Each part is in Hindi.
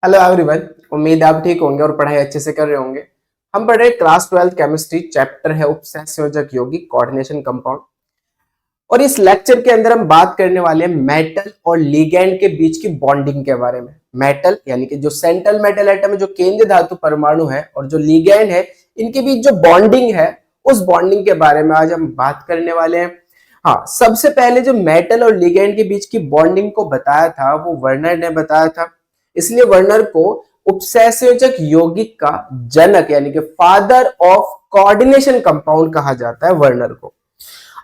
Hello everyone. उम्मीद आप ठीक होंगे और पढ़ाई अच्छे से कर रहे होंगे। हम पढ़ रहे क्लास 12 केमिस्ट्री, चैप्टर है उपसहसंयोजक यौगिक कोऑर्डिनेशन कंपाउंड। और इस लेक्चर के अंदर हम बात करने वाले हैं मेटल और लिगैंड के बीच की बॉन्डिंग के बारे में। मेटल यानी कि जो सेंट्रल मेटल एटम है, जो केंद्रीय धातु परमाणु है, और जो लिगैंड है, इनके बीच जो बॉन्डिंग है, उस बॉन्डिंग के बारे में आज हम बात करने वाले हैं। हाँ, सबसे पहले जो मेटल और लिगैंड के बीच की बॉन्डिंग को बताया था वो वर्नर ने बताया था। इसलिए वर्नर को उपसहसंयोजक यौगिक का जनक यानी कि फादर ऑफ कोऑर्डिनेशन कंपाउंड कहा जाता है वर्नर को।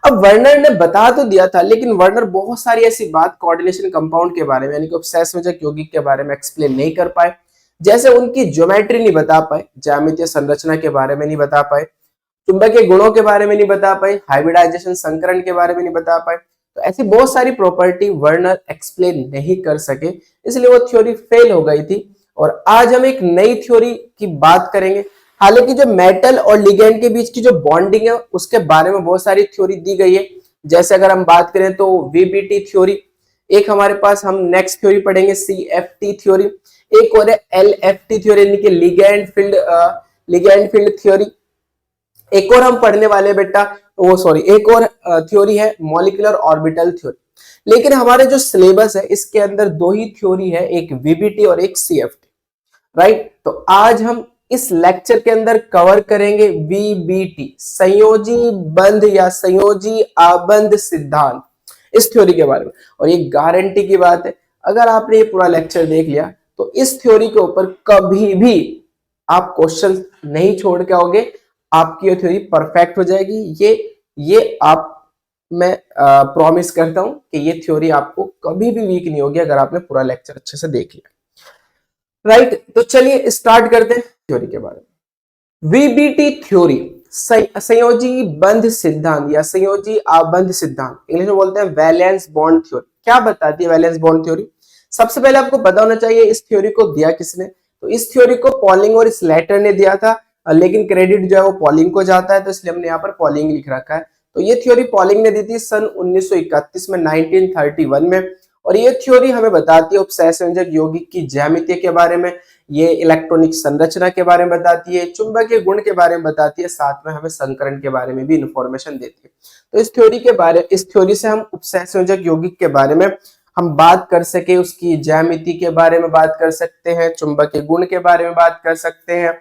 अब वर्नर ने बता तो दिया था, लेकिन वर्नर बहुत सारी ऐसी बात कोऑर्डिनेशन कंपाउंड के बारे में यानी कि उपसहसंयोजक यौगिक के बारे में एक्सप्लेन नहीं कर पाए। जैसे उनकी ज्योमेट्री नहीं बता पाए, ज्यामितीय संरचना के बारे में नहीं बता पाए, चुंबकीय गुणों के बारे में नहीं बता पाए, हाइब्रिडाइजेशन संकरण के बारे में नहीं बता पाए। तो ऐसी बहुत सारी प्रॉपर्टी वर्नर एक्सप्लेन नहीं कर सके, इसलिए वो थ्योरी फेल हो गई थी। और आज हम एक नई थ्योरी की बात करेंगे। हालांकि जो मेटल और लिगैंड के बीच की जो बॉन्डिंग है उसके बारे में बहुत सारी थ्योरी दी गई है। जैसे अगर हम बात करें तो वीबीटी थ्योरी, एक हमारे पास हम नेक्स्ट थ्योरी पढ़ेंगे सीएफटी थ्योरी, एक और है एलएफटी थ्योरी यानी कि लिगैंड फील्ड थ्योरी। एक और हम पढ़ने वाले बेटा एक और थ्योरी है मॉलिक्यूलर ऑर्बिटल थ्योरी। लेकिन हमारे जो सिलेबस है इसके अंदर दो ही थ्योरी है, एक वीबीटी और एक सीएफटी, राइट। तो आज हम इस लेक्चर के अंदर कवर करेंगे वीबीटी, संयोजी बंध या संयोजी आबंध सिद्धांत, इस थ्योरी के बारे में। और ये गारंटी की बात है, अगर आपने ये पूरा लेक्चर देख लिया तो इस थ्योरी के ऊपर कभी भी आप क्वेश्चन नहीं छोड़ के आओगे, आपकी ये थ्योरी परफेक्ट हो जाएगी। ये आप मैं प्रॉमिस करता हूं कि ये थ्योरी आपको कभी भी वीक नहीं होगी अगर आपने पूरा लेक्चर अच्छे से देख लिया, राइट। तो चलिए स्टार्ट करते हैं थ्योरी के बारे में। वीबीटी थ्योरी, संयोजी बंध सिद्धांत या संयोजी आबंध सिद्धांत, इंग्लिश में बोलते हैं वैलेंस बॉन्ड थ्योरी। क्या बताती है वैलेंस बॉन्ड थ्योरी? सबसे पहले आपको पता होना चाहिए इस थ्योरी को दिया किसने। तो इस थ्योरी को पॉलिंग और स्लेटर ने दिया था, लेकिन क्रेडिट जो है वो पॉलिंग को जाता है, तो इसलिए हमने यहाँ पर पॉलिंग लिख रखा है। तो ये थ्योरी पॉलिंग ने दी थी सन 1931 में, 1931 में। और ये थ्योरी हमें बताती है उपसहसंयोजक यौगिक की ज्यामिति के बारे में, ये इलेक्ट्रॉनिक संरचना के बारे में बताती है, चुंबकीय गुण के बारे में बताती है, साथ में हमें संकरण के बारे में भी इंफॉर्मेशन देती है। तो इस थ्योरी से हम उपसहसंयोजक यौगिक के बारे में हम बात कर सके, उसकी ज्यामिति के बारे में बात कर सकते हैं, चुंबकीय गुण के बारे में बात कर सकते हैं,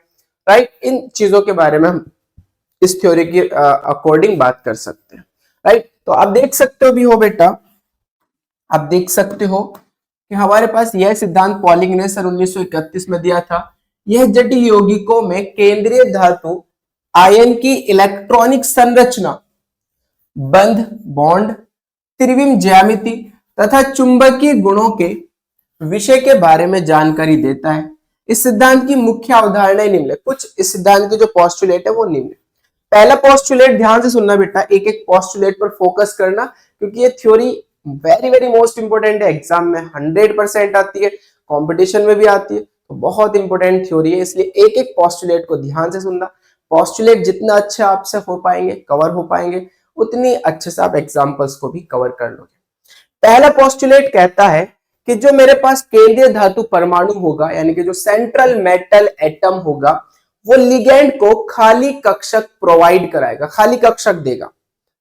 राइट। इन चीजों के बारे में हम इस थ्योरी के अकॉर्डिंग बात कर सकते हैं, राइट। तो आप देख सकते हो भी हो बेटा, आप देख सकते हो कि हमारे पास यह सिद्धांत पॉलिंग ने सन 1931 में दिया था। यह जटिल यौगिकों में केंद्रीय धातु आयन की इलेक्ट्रॉनिक संरचना, बंध बॉन्ड, त्रिविम ज्यामिति तथा चुंबकीय गुणों के विषय के बारे में जानकारी देता है। इस सिद्धांत की मुख्य अवधारणाएं निम्न है। कुछ इस सिद्धांत के जो पोस्टुलेट है वो निम्न है। पहला पोस्टुलेट, ध्यान से सुनना बेटा, एक एक पोस्टुलेट पर फोकस करना, क्योंकि ये theory very very most important है, एग्जाम में 100% आती है, कंपटीशन में भी आती है, तो बहुत इंपोर्टेंट थ्योरी है। इसलिए एक एक पोस्टुलेट को ध्यान से सुनना। पोस्टुलेट जितना अच्छे आपसे हो पाएंगे, कवर हो पाएंगे, उतनी अच्छे से आप एग्जाम्पल्स को भी कवर कर लोगे। पहला पोस्टुलेट कहता है कि जो मेरे पास केंद्रीय धातु परमाणु होगा, यानी कि जो सेंट्रल मेटल एटम होगा, वो लिगैंड को खाली कक्षक प्रोवाइड कराएगा, खाली कक्षक देगा।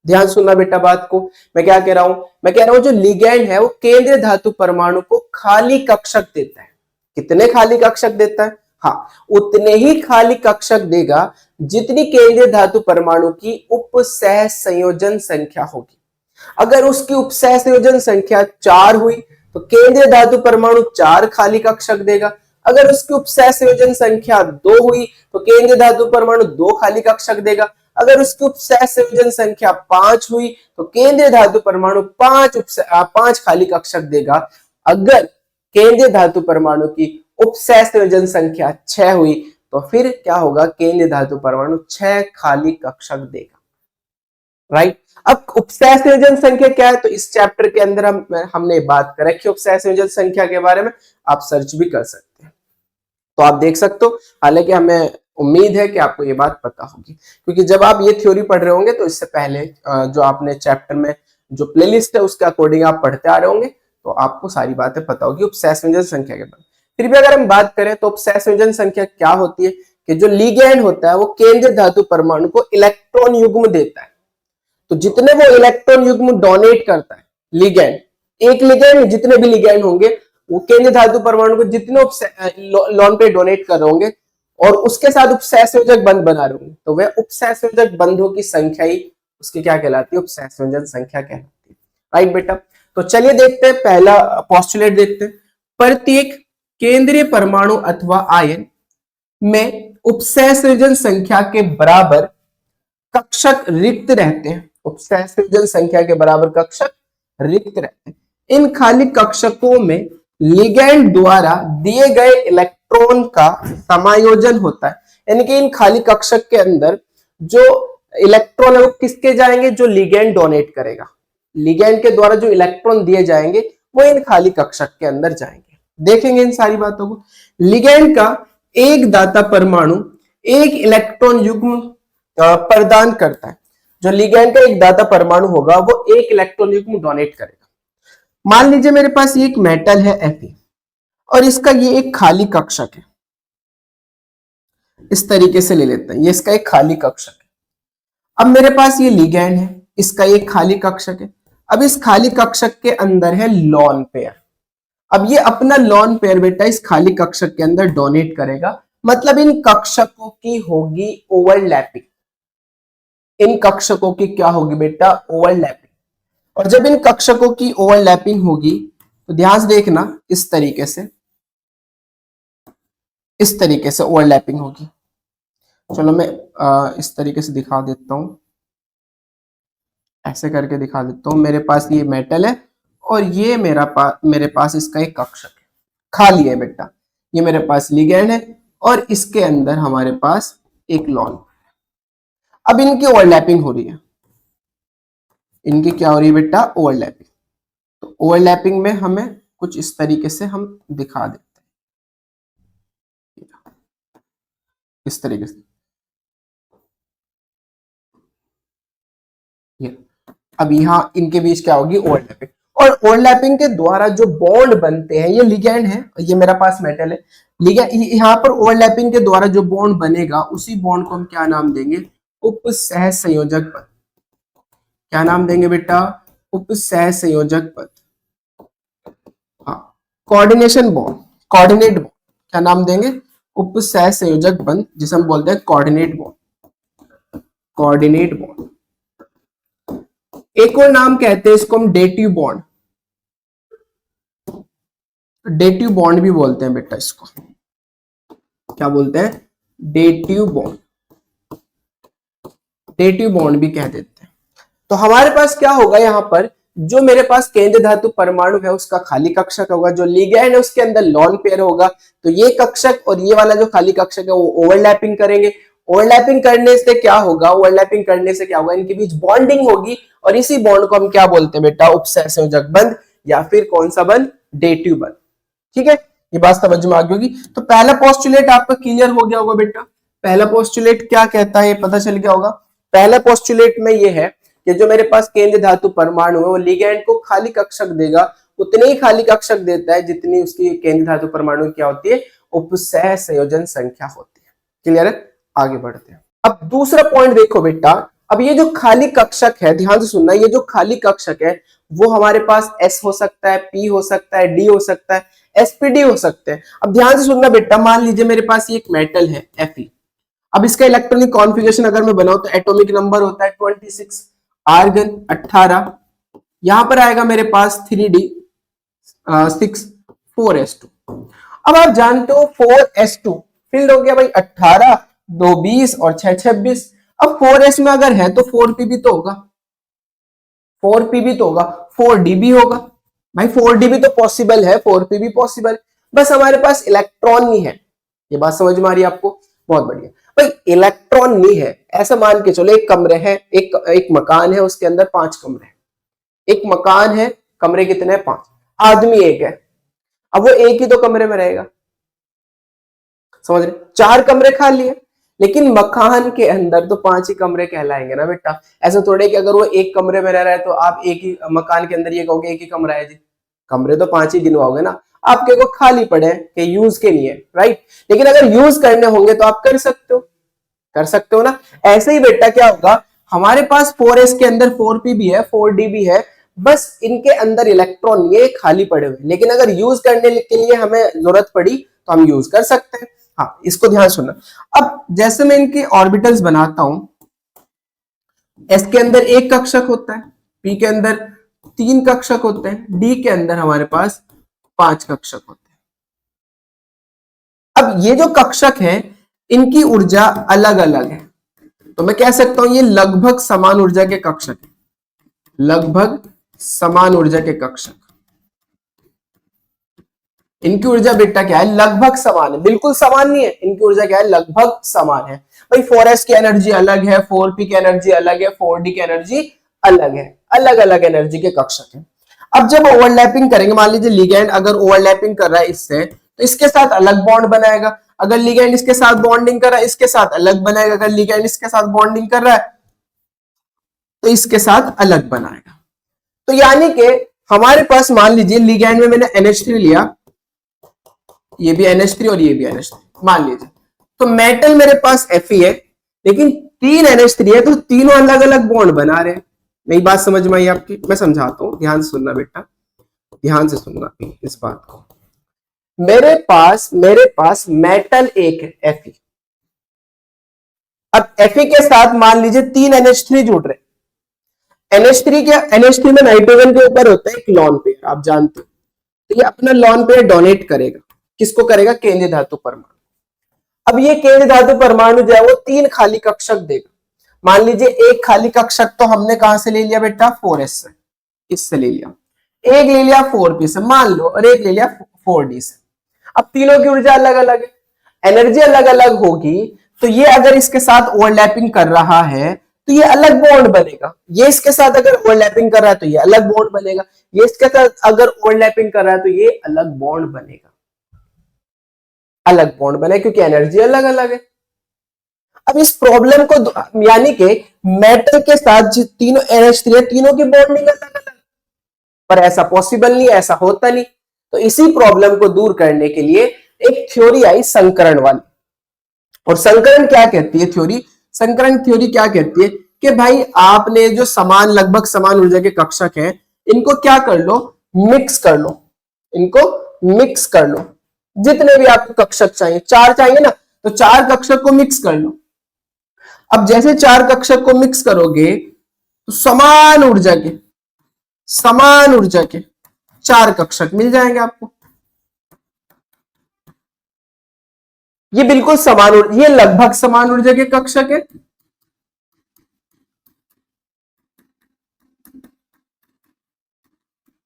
ध्यान सुनना बेटा बात को, मैं क्या कह रहा हूं? मैं कह रहा हूं जो लिगैंड है वो केंद्रीय धातु परमाणु को खाली कक्षक देता है। कितने खाली कक्षक देता है? हाँ, उतने ही खाली कक्षक देगा जितनी केंद्रीय धातु परमाणु की उपसह संयोजन संख्या होगी। अगर उसकी उपसह संयोजन संख्या 4 हुई तो केंद्रीय धातु परमाणु 4 खाली कक्षक देगा। अगर उसकी उपसह संयोजन संख्या 2 हुई तो केंद्रीय धातु परमाणु 2 खाली कक्षक देगा। अगर उसकी उपसह संयोजन संख्या 5 हुई तो केंद्रीय धातु परमाणु 5 खाली कक्षक देगा। अगर केंद्रीय धातु परमाणु की उपसह संयोजन संख्या 6 हुई तो फिर क्या होगा? केंद्रीय धातु परमाणु 6 खाली कक्षक देगा, राइट। अब उपसह संयोजन संख्या क्या है? तो इस चैप्टर के अंदर हमने बात कर रखी है उपसह संयोजन संख्या के बारे में, आप सर्च भी कर सकते हैं। तो आप देख सकते हो, हालांकि हमें उम्मीद है कि आपको ये बात पता होगी, क्योंकि जब आप ये थ्योरी पढ़ रहे होंगे तो इससे पहले जो आपने चैप्टर में जो प्लेलिस्ट है उसके अकॉर्डिंग आप पढ़ते आ रहे होंगे, तो आपको सारी बातें पता होगी उपसह संयोजन संख्या के बारे में। फिर भी अगर हम बात करें तो उपसहसंयोजन संख्या क्या होती है कि जो लिगैंड होता है वो केंद्रीय धातु परमाणु को इलेक्ट्रॉन युग्म देता है। तो जितने वो इलेक्ट्रॉन युग्म डोनेट करता है लिगैंड, एक लिगैंड जितने भी लिगैंड होंगे वो केंद्रीय धातु परमाणु को जितने लोन पे डोनेट कर रहे होंगे और उसके साथ उपसहसंयोजक बंध बना रहे होंगे, तो वह उपसहसंयोजक बंधों की संख्या ही उसकी क्या कहलाती है, उपसहसंयोजन संख्या कहलाती है। राइट बेटा, तो चलिए देखते हैं, पहला पोस्टुलेट देखते हैं। प्रत्येक केंद्रीय परमाणु अथवा आयन में उपसहसंयोजन संख्या के बराबर कक्षक रिक्त रहते हैं। उपसहसंयोजन संख्या के बराबर कक्षक रिक्त रहते हैं। इन खाली कक्षकों में लिगैंड द्वारा दिए गए इलेक्ट्रॉन का समायोजन होता है। यानी कि इन खाली कक्षक के अंदर जो इलेक्ट्रॉन है वो किसके जाएंगे, जो लिगैंड डोनेट करेगा। लिगैंड के द्वारा जो इलेक्ट्रॉन दिए जाएंगे वो इन खाली कक्षक के अंदर जाएंगे। देखेंगे इन सारी बातों को। लिगैंड का एक दाता परमाणु एक इलेक्ट्रॉन युग्म प्रदान करता है। जो लिगैंड का एक दाता परमाणु होगा वो एक इलेक्ट्रॉन युग्म डोनेट करेगा। मान लीजिए मेरे पास ये एक मेटल है Fe और इसका ये एक खाली कक्षक है। इस तरीके से ले लेते हैं, ये इसका एक खाली कक्षक है। अब मेरे पास ये लिगैंड है, इसका एक खाली कक्षक है। अब इस खाली कक्षक के अंदर है लोन पेयर। अब ये अपना लोन पेयर बेटा इस खाली कक्षक के अंदर डोनेट करेगा, मतलब इन कक्षकों की होगी ओवरलैपिंग। इन कक्षकों की क्या होगी बेटा, ओवरलैपिंग। और जब इन कक्षकों की ओवरलैपिंग होगी तो ध्यान से देखना, इस तरीके से ओवरलैपिंग होगी। चलो मैं इस तरीके से दिखा देता हूं, ऐसे करके दिखा देता हूं। मेरे पास ये मेटल है और ये मेरे पास इसका एक कक्षक है, खाली है बेटा। ये मेरे पास लिगैंड है और इसके अंदर हमारे पास एक लोन। अब इनकी ओवरलैपिंग हो रही है। इनकी क्या हो रही है बेटा, ओवरलैपिंग। तो ओवरलैपिंग में हमें कुछ इस तरीके से हम दिखा देते हैं, इस तरीके से। ये अब यहाँ इनके बीच क्या होगी, ओवरलैपिंग। और ओवरलैपिंग के द्वारा जो बॉन्ड बनते हैं, ये लिगैंड है और ये मेरा पास मेटल है। लिगैंड यहाँ पर ओवरलैपिंग के द्वारा जो बॉन्ड बनेगा उसी बॉन्ड को हम क्या नाम देंगे, उपसहसंयोजक पद। क्या नाम देंगे बेटा, उपसहसंयोजक पद। हाँ, कोऑर्डिनेशन बॉन्ड, कोऑर्डिनेट बॉन्ड, क्या नाम देंगे, उपसहसंयोजक बंध, जिसे हम बोलते हैं कोऑर्डिनेट बॉन्ड। Coordinate bond. एक और नाम कहते हैं इसको हम डेटिव बॉन्ड। डेटिव बॉन्ड भी बोलते हैं बेटा इसको। क्या बोलते हैं, डेटिव बॉन्ड। डेटिव बॉन्ड भी कह देते हैं। तो हमारे पास क्या होगा, यहां पर जो मेरे पास केंद्र धातु परमाणु है उसका खाली कक्षक होगा, जो लिगैंड है उसके अंदर लोन पेयर होगा। तो ये कक्षक और ये वाला जो खाली कक्षक है वो ओवरलैपिंग करेंगे। ओवरलैपिंग करने से क्या होगा, ओवरलैपिंग करने से क्या होगा, इनके बीच बॉन्डिंग होगी और इसी बॉन्ड को हम क्या बोलते हैं बेटा, उपसहसंयोजक बंध, या फिर कौन सा बंध, डेटिव बंध। ठीक है, ये बात समझ में आ गई होगी। तो पहला पोस्टुलेट आपका क्लियर हो गया होगा बेटा। पहला पोस्टुलेट क्या कहता है, पता चल गया होगा। पहला पोस्टुलेट में ये है कि जो मेरे पास केंद्र धातु परमाणु है वो लिगैंड को खाली कक्षक देगा, उतने ही खाली कक्षक देता है जितनी उसकी केंद्र धातु परमाणु क्या होती है, उपसहसंयोजन संख्या होती है। क्लियर है, आगे बढ़ते हैं। अब दूसरा पॉइंट देखो बेटा। अब ये जो खाली कक्षक है, ध्यान से सुनना, ये जो खाली कक्षक है वो हमारे पास S हो सकता है, P हो सकता है, D हो सकता है, SPD हो सकते हैं। अब ध्यान से सुनना बेटा, मान लीजिए मेरे पास ये एक मेटल है Fe। अब इसका इलेक्ट्रॉनिक कॉन्फ़िगरेशन अगर मैं बनाऊं तो एटॉमिक नंबर होता है 26, आर्गन 18, यहां पर आएगा मेरे पास 3D 6, 4s2। अब आप जानते हो 4s2 फिल्ड हो गया भाई 18, 2 20 और 6 26। अब 4s में अगर है तो 4p भी तो होगा, 4p भी तो होगा, 4d भी होगा भाई, 4d भी तो पॉसिबल है, 4p भी पॉसिबल। बस हमारे पास इलेक्ट्रॉन नहीं है। ये बात समझ में आ रही है आपको, बहुत बढ़िया भाई। इलेक्ट्रॉन नहीं है, ऐसा मान के चलो एक कमरे है, एक मकान है, उसके अंदर 5 कमरे हैं। एक मकान है, कमरे कितने हैं, 5, आदमी एक है। अब वो एक ही तो कमरे में रहेगा, समझ रहे, 4 कमरे खाली है, लेकिन मकान के अंदर तो 5 ही कमरे कहलाएंगे ना बेटा। ऐसा थोड़े कि अगर वो एक कमरे में रह रहा है तो आप एक ही मकान के अंदर ये कहोगे एक ही कमरा है जी, कमरे तो 5 ही गिनवाओगे ना, आपके को खाली पड़े हैं कि यूज के लिए, राइट। लेकिन अगर यूज करने होंगे तो आप कर सकते हो ना। ऐसे ही बेटा क्या होगा, हमारे पास 4s के अंदर 4p भी है, 4d भी है, बस इनके अंदर इलेक्ट्रॉन ये खाली पड़े हुए, लेकिन अगर यूज करने के लिए हमें जरूरत पड़ी तो हम यूज कर सकते हैं। हाँ, इसको ध्यान सुनना। अब जैसे मैं इनके ऑर्बिटल्स बनाता हूं, s के अंदर एक कक्षक होता है, p के अंदर 3 कक्षक होते हैं, d के अंदर हमारे पास 5 कक्षक होते हैं। अब ये जो कक्षक है इनकी ऊर्जा अलग अलग है, तो मैं कह सकता हूं ये लगभग समान ऊर्जा के कक्षक है, लगभग समान ऊर्जा के कक्षक। इनकी ऊर्जा बेटा क्या है, लगभग समान है, बिल्कुल समान नहीं है, इनकी ऊर्जा क्या है, लगभग समान है। भाई 4s की एनर्जी अलग है, 4p की एनर्जी अलग है, 4d की एनर्जी अलग है, अलग अलग एनर्जी के कक्षक है। अब जब ओवरलैपिंग करेंगे, मान लीजिए लिगैंड अगर ओवरलैपिंग कर रहा है इससे, तो इसके साथ अलग बॉन्ड बनाएगा, अगर लिगैंड इसके साथ बॉन्डिंग कर रहा है इसके साथ अलग बनाएगा, अगर लिगैंड इसके साथ बॉन्डिंग कर रहा है तो इसके साथ अलग बनाएगा। तो यानी कि हमारे पास मान लीजिए लिगैंड में मैंने NH3 लिया, ये भी NH3 और ये भी NH3 मान लीजिए, तो मेटल मेरे पास Fe है, लेकिन 3 NH3 है, तो तीनों अलग अलग बॉन्ड बना रहे हैं। मेरी बात समझ में आई आपकी? मैं समझाता हूं, ध्यान से सुनना बेटा, ध्यान से सुनना इस बात को। मेरे पास मेटल एक है Fe। अब Fe के साथ मान लीजिए 3 NH3 जुड़ रहे। NH3 में नाइट्रोजन के ऊपर होता है एक लॉन पेयर, आप जानते हो, तो ये अपना लॉन पेयर डोनेट करेगा, किसको करेगा, केंद्रीय धातु परमाणु। अब ये केंद्रीय धातु परमाणु जो है वो 3 खाली कक्षक देगा। मान लीजिए एक खाली कक्षक तो हमने कहां से ले लिया बेटा, 4s से, इससे ले लिया, एक ले लिया 4p से मान लो, और एक ले लिया 4d से। अब तीनों की ऊर्जा अलग अलग है, एनर्जी अलग अलग होगी, तो ये अगर इसके साथ ओवरलैपिंग कर रहा है तो ये अलग बॉन्ड बनेगा, ये इसके साथ अगर ओवरलैपिंग कर रहा है तो ये अलग बॉन्ड बनेगा, ये इसके साथ अगर ओवरलैपिंग कर रहा है तो ये अलग बॉन्ड बनेगा, अलग बॉन्ड बने, क्योंकि एनर्जी अलग अलग है। अब इस प्रॉब्लम को, यानी कि मेटल के साथ जो तीनों NH3 है, तीनों की बॉन्डिंग अलग अलग, पर ऐसा पॉसिबल नहीं, ऐसा होता नहीं। तो इसी प्रॉब्लम को दूर करने के लिए एक थ्योरी आई संकरण वाली। और संकरण क्या कहती है थ्योरी, संकरण थ्योरी क्या कहती है कि भाई आपने जो समान, लगभग समान ऊर्जा के कक्षक हैं, इनको क्या कर लो, मिक्स कर लो, इनको मिक्स कर लो, जितने भी आपको कक्षक चाहिए, 4 चाहिए ना, तो 4 कक्षक को मिक्स कर लो। अब जैसे 4 कक्षक को मिक्स करोगे तो समान ऊर्जा के 4 कक्षक मिल जाएंगे आपको। ये बिल्कुल समान ऊर्जा, ये लगभग समान ऊर्जा के कक्षक है,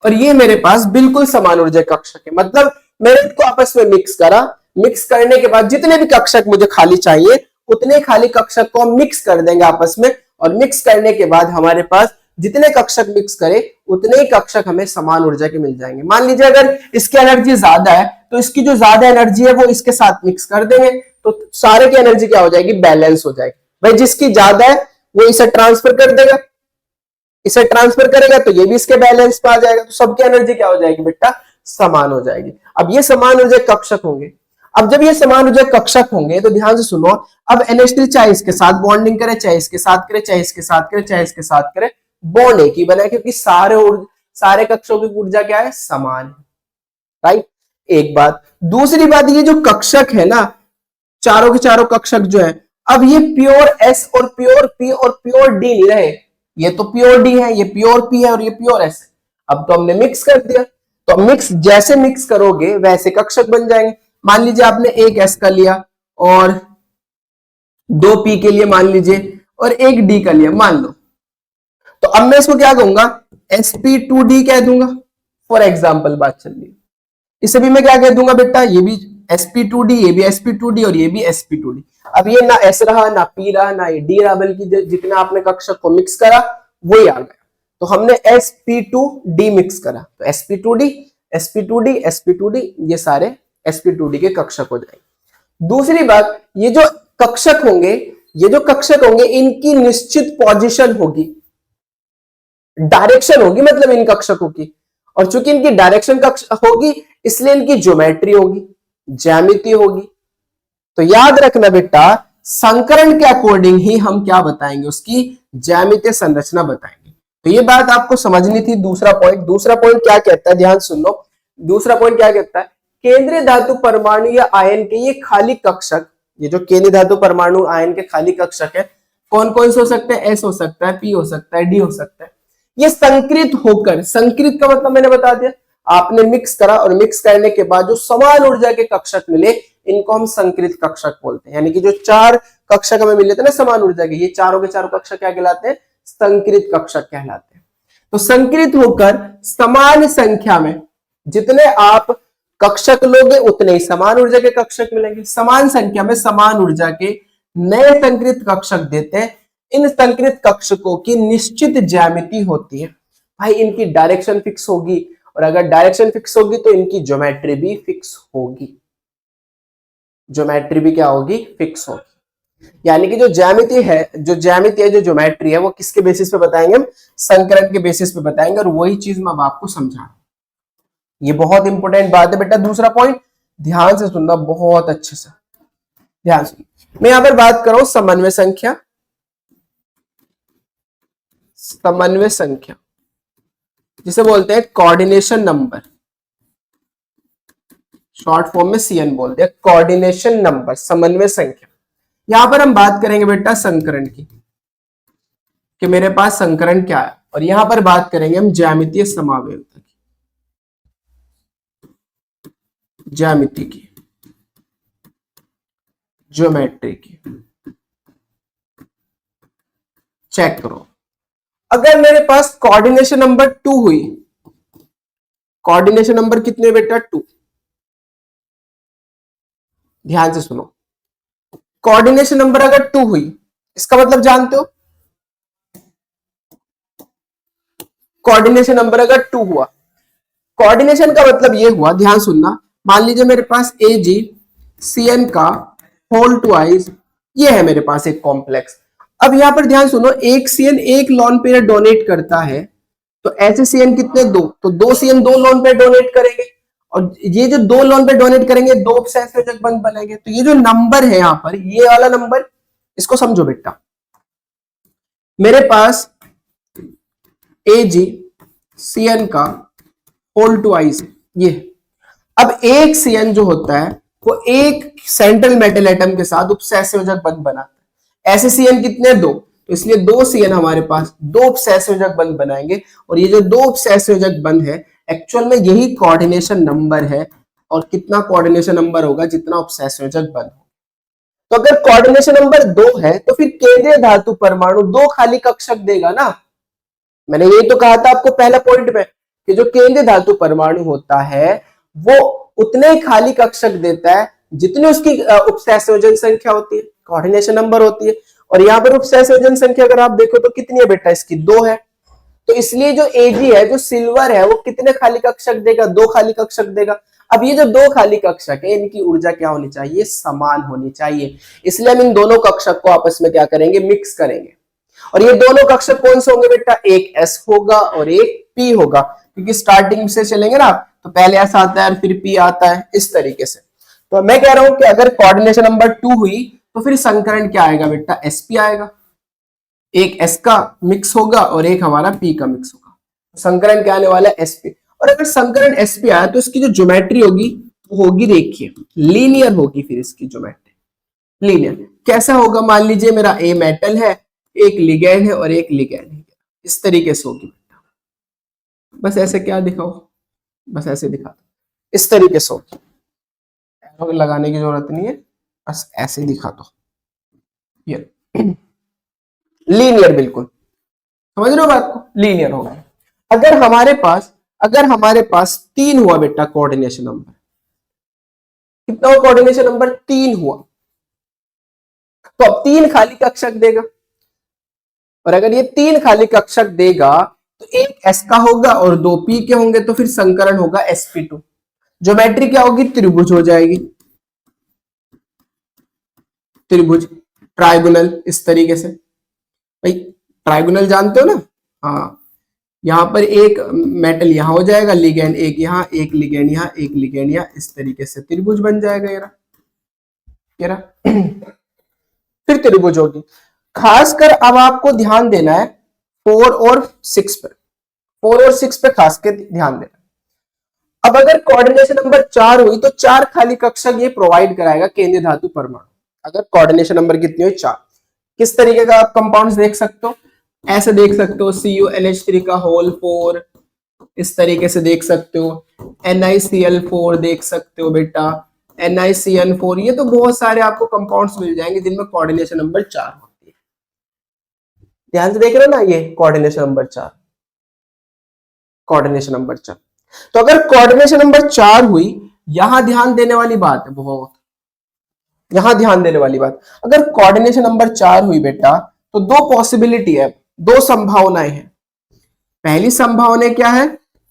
और ये मेरे पास बिल्कुल समान ऊर्जा कक्षक है। मतलब मैंने इनको आपस में मिक्स करा, मिक्स करने के बाद जितने भी कक्षक मुझे खाली चाहिए उतने खाली कक्षक को हम मिक्स कर देंगे आपस में, और मिक्स करने के बाद हमारे पास जितने कक्षक मिक्स करे उतने ही कक्षक हमें समान ऊर्जा के मिल जाएंगे। मान लीजिए अगर इसकी एनर्जी ज्यादा है तो इसकी जो ज्यादा एनर्जी है वो इसके साथ मिक्स कर देंगे, तो सारे की एनर्जी क्या हो जाएगी, बैलेंस हो जाएगी। भाई जिसकी ज्यादा है वो इसे ट्रांसफर कर देगा, इसे ट्रांसफर करेगा तो ये भी इसके बैलेंस पे आ जाएगा, तो सबकी एनर्जी क्या हो जाएगी बेटा, समान हो जाएगी। अब ये समान ऊर्जा कक्षक होंगे। अब जब ये समान ऊर्जा कक्षक होंगे तो ध्यान से सुनो, अब NH3 चाहे इसके साथ बॉन्डिंग करे, चाहे इसके साथ करे, चाहे इसके साथ करे, चाहे इसके साथ करे, बॉन्ड एक ही बना है, क्योंकि सारे कक्षों की ऊर्जा क्या है, समान है, राइट। एक बात, दूसरी बात, ये जो कक्षक है ना, चारों के चारों कक्षक जो है, अब ये प्योर S और प्योर P और प्योर D नहीं रहे, ये तो प्योर D है, ये प्योर P है और ये प्योर S है। अब तो हमने मिक्स कर दिया, तो मिक्स जैसे मिक्स करोगे वैसे कक्षक बन जाएंगे। मान लीजिए आपने एक S का लिया और 2 P के लिए मान लीजिए, और एक D का लिया मान लो, तो अब मैं इसको क्या कहूंगा, sp2d कह दूंगा, फॉर एग्जाम्पल बात चल रही है। इसे भी मैं क्या कह दूंगा बेटा, ये भी sp2d, ये भी sp2d और ये भी sp2d। अब ये ना S रहा, ना P रहा, ना ये D रहा, बल्कि जितना आपने कक्षक को मिक्स करा वही आ गया। तो हमने sp2d मिक्स करा, तो sp2d sp2d sp2d, ये सारे sp2d के कक्षक हो जाएंगे। दूसरी बात, ये जो कक्षक होंगे इनकी निश्चित पोजीशन होगी, डायरेक्शन होगी मतलब इन कक्षकों की, और चूंकि इनकी डायरेक्शन कक्ष होगी इसलिए इनकी ज्योमेट्री होगी, ज्यामिति होगी। तो याद रखना बेटा, संकरण के अकॉर्डिंग ही हम क्या बताएंगे, उसकी ज्यामितीय संरचना बताएंगे। तो ये बात आपको समझनी थी। दूसरा पॉइंट क्या कहता है, ध्यान सुन लो। दूसरा पॉइंट क्या कहता है, केंद्रीय धातु परमाणु या आयन के ये खाली कक्षक, ये जो केंद्रीय धातु परमाणु आयन के खाली कक्षक है, कौन कौन से हो सकते हैं, एस हो सकता है, पी हो सकता है, डी हो सकता है। ये संकृत होकर, संकृत का मतलब मैंने बता दिया, आपने मिक्स करा और मिक्स करने के बाद जो समान ऊर्जा के कक्षक मिले इनको हम संकृत कक्षक बोलते हैं। यानी कि जो चार कक्षक हमें मिले थे ना समान ऊर्जा के, ये चारों के चारों कक्षक क्या कहलाते हैं, संकृत कक्षक कहलाते हैं। तो संकृत होकर समान संख्या में जितने आप कक्षक लोगे उतने ही समान ऊर्जा के कक्षक मिलेंगे। समान संख्या में समान ऊर्जा के नए संकृत कक्षक देते हैं। इन संकृत कक्षकों की निश्चित ज्यामिति होती है भाई, इनकी डायरेक्शन फिक्स होगी और अगर डायरेक्शन फिक्स होगी तो इनकी ज्योमेट्री भी फिक्स होगी। ज्योमेट्री भी क्या होगी, फिक्स होगी। यानी कि जो ज्यामिति है, जो ज्योमेट्री है वो किसके बेसिस पे बताएंगे हम, संकरण के बेसिस पे बताएंगे। और वही चीज मैं अब आपको समझा, ये बहुत इंपॉर्टेंट बात है बेटा। दूसरा पॉइंट ध्यान से सुनना, बहुत अच्छे से ध्यान से। मैं यहां पर बात कर रहा हूं समन्वय संख्या, समन्वय संख्या जिसे बोलते हैं कोऑर्डिनेशन नंबर, शॉर्ट फॉर्म में सीएन बोलते हैं, कोऑर्डिनेशन नंबर, समन्वय संख्या। यहां पर हम बात करेंगे बेटा संकरण की, कि मेरे पास संकरण क्या है, और यहां पर बात करेंगे हम ज्यामितीय समावयवता की, ज्यामिति की, ज्योमेट्री की। चेक करो, अगर मेरे पास कोऑर्डिनेशन नंबर 2 हुई, कोऑर्डिनेशन नंबर कितने बेटा, 2। ध्यान से सुनो, कोऑर्डिनेशन नंबर अगर 2 हुई, इसका मतलब जानते हो, कोऑर्डिनेशन नंबर अगर 2 हुआ, कोऑर्डिनेशन का मतलब ये हुआ, ध्यान सुनना, मान लीजिए मेरे पास ए जी सी एन का होल ट्वाइस, ये है मेरे पास एक कॉम्प्लेक्स। अब यहां पर ध्यान सुनो, एक सीएन एक लॉन पेयर डोनेट करता है, तो ऐसे सीएन कितने, 2, तो 2 सीएन 2 लॉन पेयर डोनेट करेंगे, और ये जो 2 लॉन पेयर डोनेट करेंगे 2 उपसंयोजक बंध बनेंगे। तो ये जो नंबर है यहां पर, ये वाला नंबर, इसको समझो बेटा, मेरे पास ए जी सी एन का होल ट्वाइस ये। अब एक सीएन जो होता है वो एक सेंट्रल मेटल एटम के साथ उपसंयोजक बंध बनाता है। ऐसे सीएन कितने, 2, तो इसलिए 2 सीएन हमारे पास 2 उपसंयोजक बंध बनाएंगे। और ये जो 2 उपसंयोजक बंध है एक्चुअल में यही कोऑर्डिनेशन नंबर है। और कितना कोऑर्डिनेशन नंबर होगा, जितना उपसंयोजक बंध हो। तो अगर कोऑर्डिनेशन नंबर 2 है तो फिर केंद्रीय धातु परमाणु 2 खाली कक्षक देगा ना। मैंने यही तो कहा था आपको पहला पॉइंट में, कि जो केंद्रीय धातु परमाणु होता है वो उतने ही खाली कक्षक देता है जितनी उसकी उपसंयोजन संख्या होती है, कोऑर्डिनेशन नंबर होती है। और यहाँ पर उपसंयोजन संख्या अगर आप देखो तो कितनी है बेटा, इसकी 2 है। तो इसलिए जो एजी है, जो सिल्वर है, वो कितने खाली कक्षक देगा, 2 खाली कक्षक देगा। अब ये जो 2 खाली कक्षक है इनकी ऊर्जा क्या होनी चाहिए, समान होनी चाहिए। इसलिए हम इन दोनों कक्षक को आपस में क्या करेंगे, मिक्स करेंगे। और ये दोनों कक्षक कौन से होंगे बेटा, एक एस होगा और एक पी होगा, क्योंकि स्टार्टिंग से चलेंगे ना, तो पहले एस आता है फिर पी आता है, इस तरीके से। तो मैं कह रहा हूं कि अगर कोऑर्डिनेशन नंबर 2 हुई तो फिर संकरण क्या आएगा बेटा, एसपी आएगा। एक एस का मिक्स होगा और एक हमारा पी का मिक्स होगा, संकरण क्या आने वाला है, एसपी। और अगर संकरण एसपी आया तो इसकी जो ज्योमेट्री होगी वो होगी रेखीय, लीनियर होगी। फिर इसकी ज्योमेट्री लीनियर कैसा होगा, मान लीजिए मेरा ए मेटल है, एक लिगैंड है और एक लिगैंड है, इस तरीके से होगी। बस ऐसे क्या दिखाओ, बस ऐसे दिखा दो, इस तरीके से होगी, एरो लगाने की जरूरत नहीं है, बस ऐसे दिखा दो। ये लीनियर, बिल्कुल समझ रहे हो बात को, लीनियर होगा। अगर हमारे पास 3 हुआ बेटा कोऑर्डिनेशन नंबर, कितना हुआ कोऑर्डिनेशन नंबर, 3 हुआ, तो अब 3 खाली कक्षक देगा। और अगर ये 3 खाली कक्षक देगा तो एक एस का होगा और 2 पी के होंगे, तो फिर संकरण होगा sp2। ज्योमेट्री क्या होगी, त्रिभुज हो जाएगी, त्रिभुज, ट्राइगोनल, इस तरीके से। भाई ट्राइगोनल जानते हो ना, हाँ, यहाँ पर एक मेटल यहाँ हो जाएगा, लिगेंड एक यहाँ, एक लिगेंड यहाँ, एक लिगेंड यहाँ, इस तरीके से त्रिभुज बन जाएगा ये रहा। फिर त्रिभुज होगी। खासकर अब आपको ध्यान देना है 4 और 6 पर, 4 और 6 पे खास के ध्यान देना। अब अगर कोऑर्डिनेशन नंबर 4 हुई तो 4 खाली कक्षक ये प्रोवाइड कराएगा केंद्रीय धातु परमाणु। अगर कोऑर्डिनेशन नंबर कितनी हुई 4, किस तरीके का आप कंपाउंड्स देख सकते हो, ऐसे देख सकते हो CuNH3 का होल 4, इस तरीके से देख सकते हो, NiCl4 देख सकते हो बेटा, NiCN4, ये तो बहुत सारे आपको कंपाउंड्स मिल जाएंगे जिनमें कोऑर्डिनेशन नंबर 4 होती है। ध्यान से देख रहे हो ना, ये कोऑर्डिनेशन नंबर 4, कोऑर्डिनेशन नंबर 4। तो अगर कोऑर्डिनेशन नंबर 4 हुई, यहां ध्यान देने वाली बात है बहुत, यहां ध्यान देने वाली बात, अगर कोऑर्डिनेशन नंबर 4 हुई बेटा तो दो पॉसिबिलिटी है, दो संभावनाएं हैं। पहली संभावना क्या है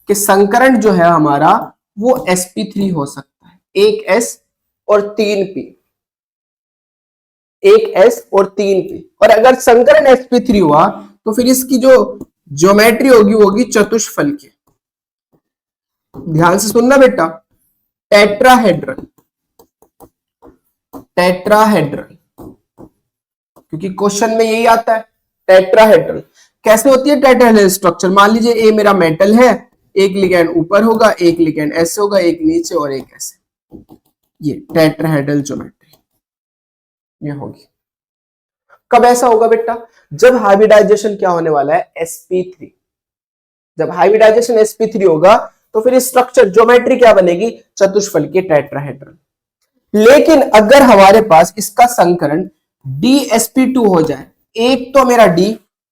कि संकरण जो है हमारा वो sp3 हो सकता है, एक s और 3p, एक s और 3p। और अगर संकरण sp3 हुआ तो फिर इसकी जो ज्योमेट्री होगी वो होगी चतुष्फलकीय। ध्यान से सुनना बेटा, टेट्राहेड्रल, टेट्राहेड्रल, क्योंकि क्वेश्चन में यही आता है टेट्राहेड्रल। कैसे होती है टेट्राहेड्रल स्ट्रक्चर? मान लीजिए ए मेरा मेटल है, एक लिगेंड ऊपर होगा, एक लिगेंड ऐसे होगा, एक नीचे और एक ऐसे, ये टेट्राहेड्रल ज्योमेट्री ये होगी। कब ऐसा होगा बेटा? जब हाइब्रिडाइजेशन क्या होने वाला है, sp3। जब हाइब्रिडाइजेशन sp3 होगा तो फिर स्ट्रक्चर ज्योमेट्री क्या बनेगी, चतुष्फलकीय टेट्राहेड्रल। लेकिन अगर हमारे पास इसका संकरण dsp2 हो जाए, एक तो मेरा d,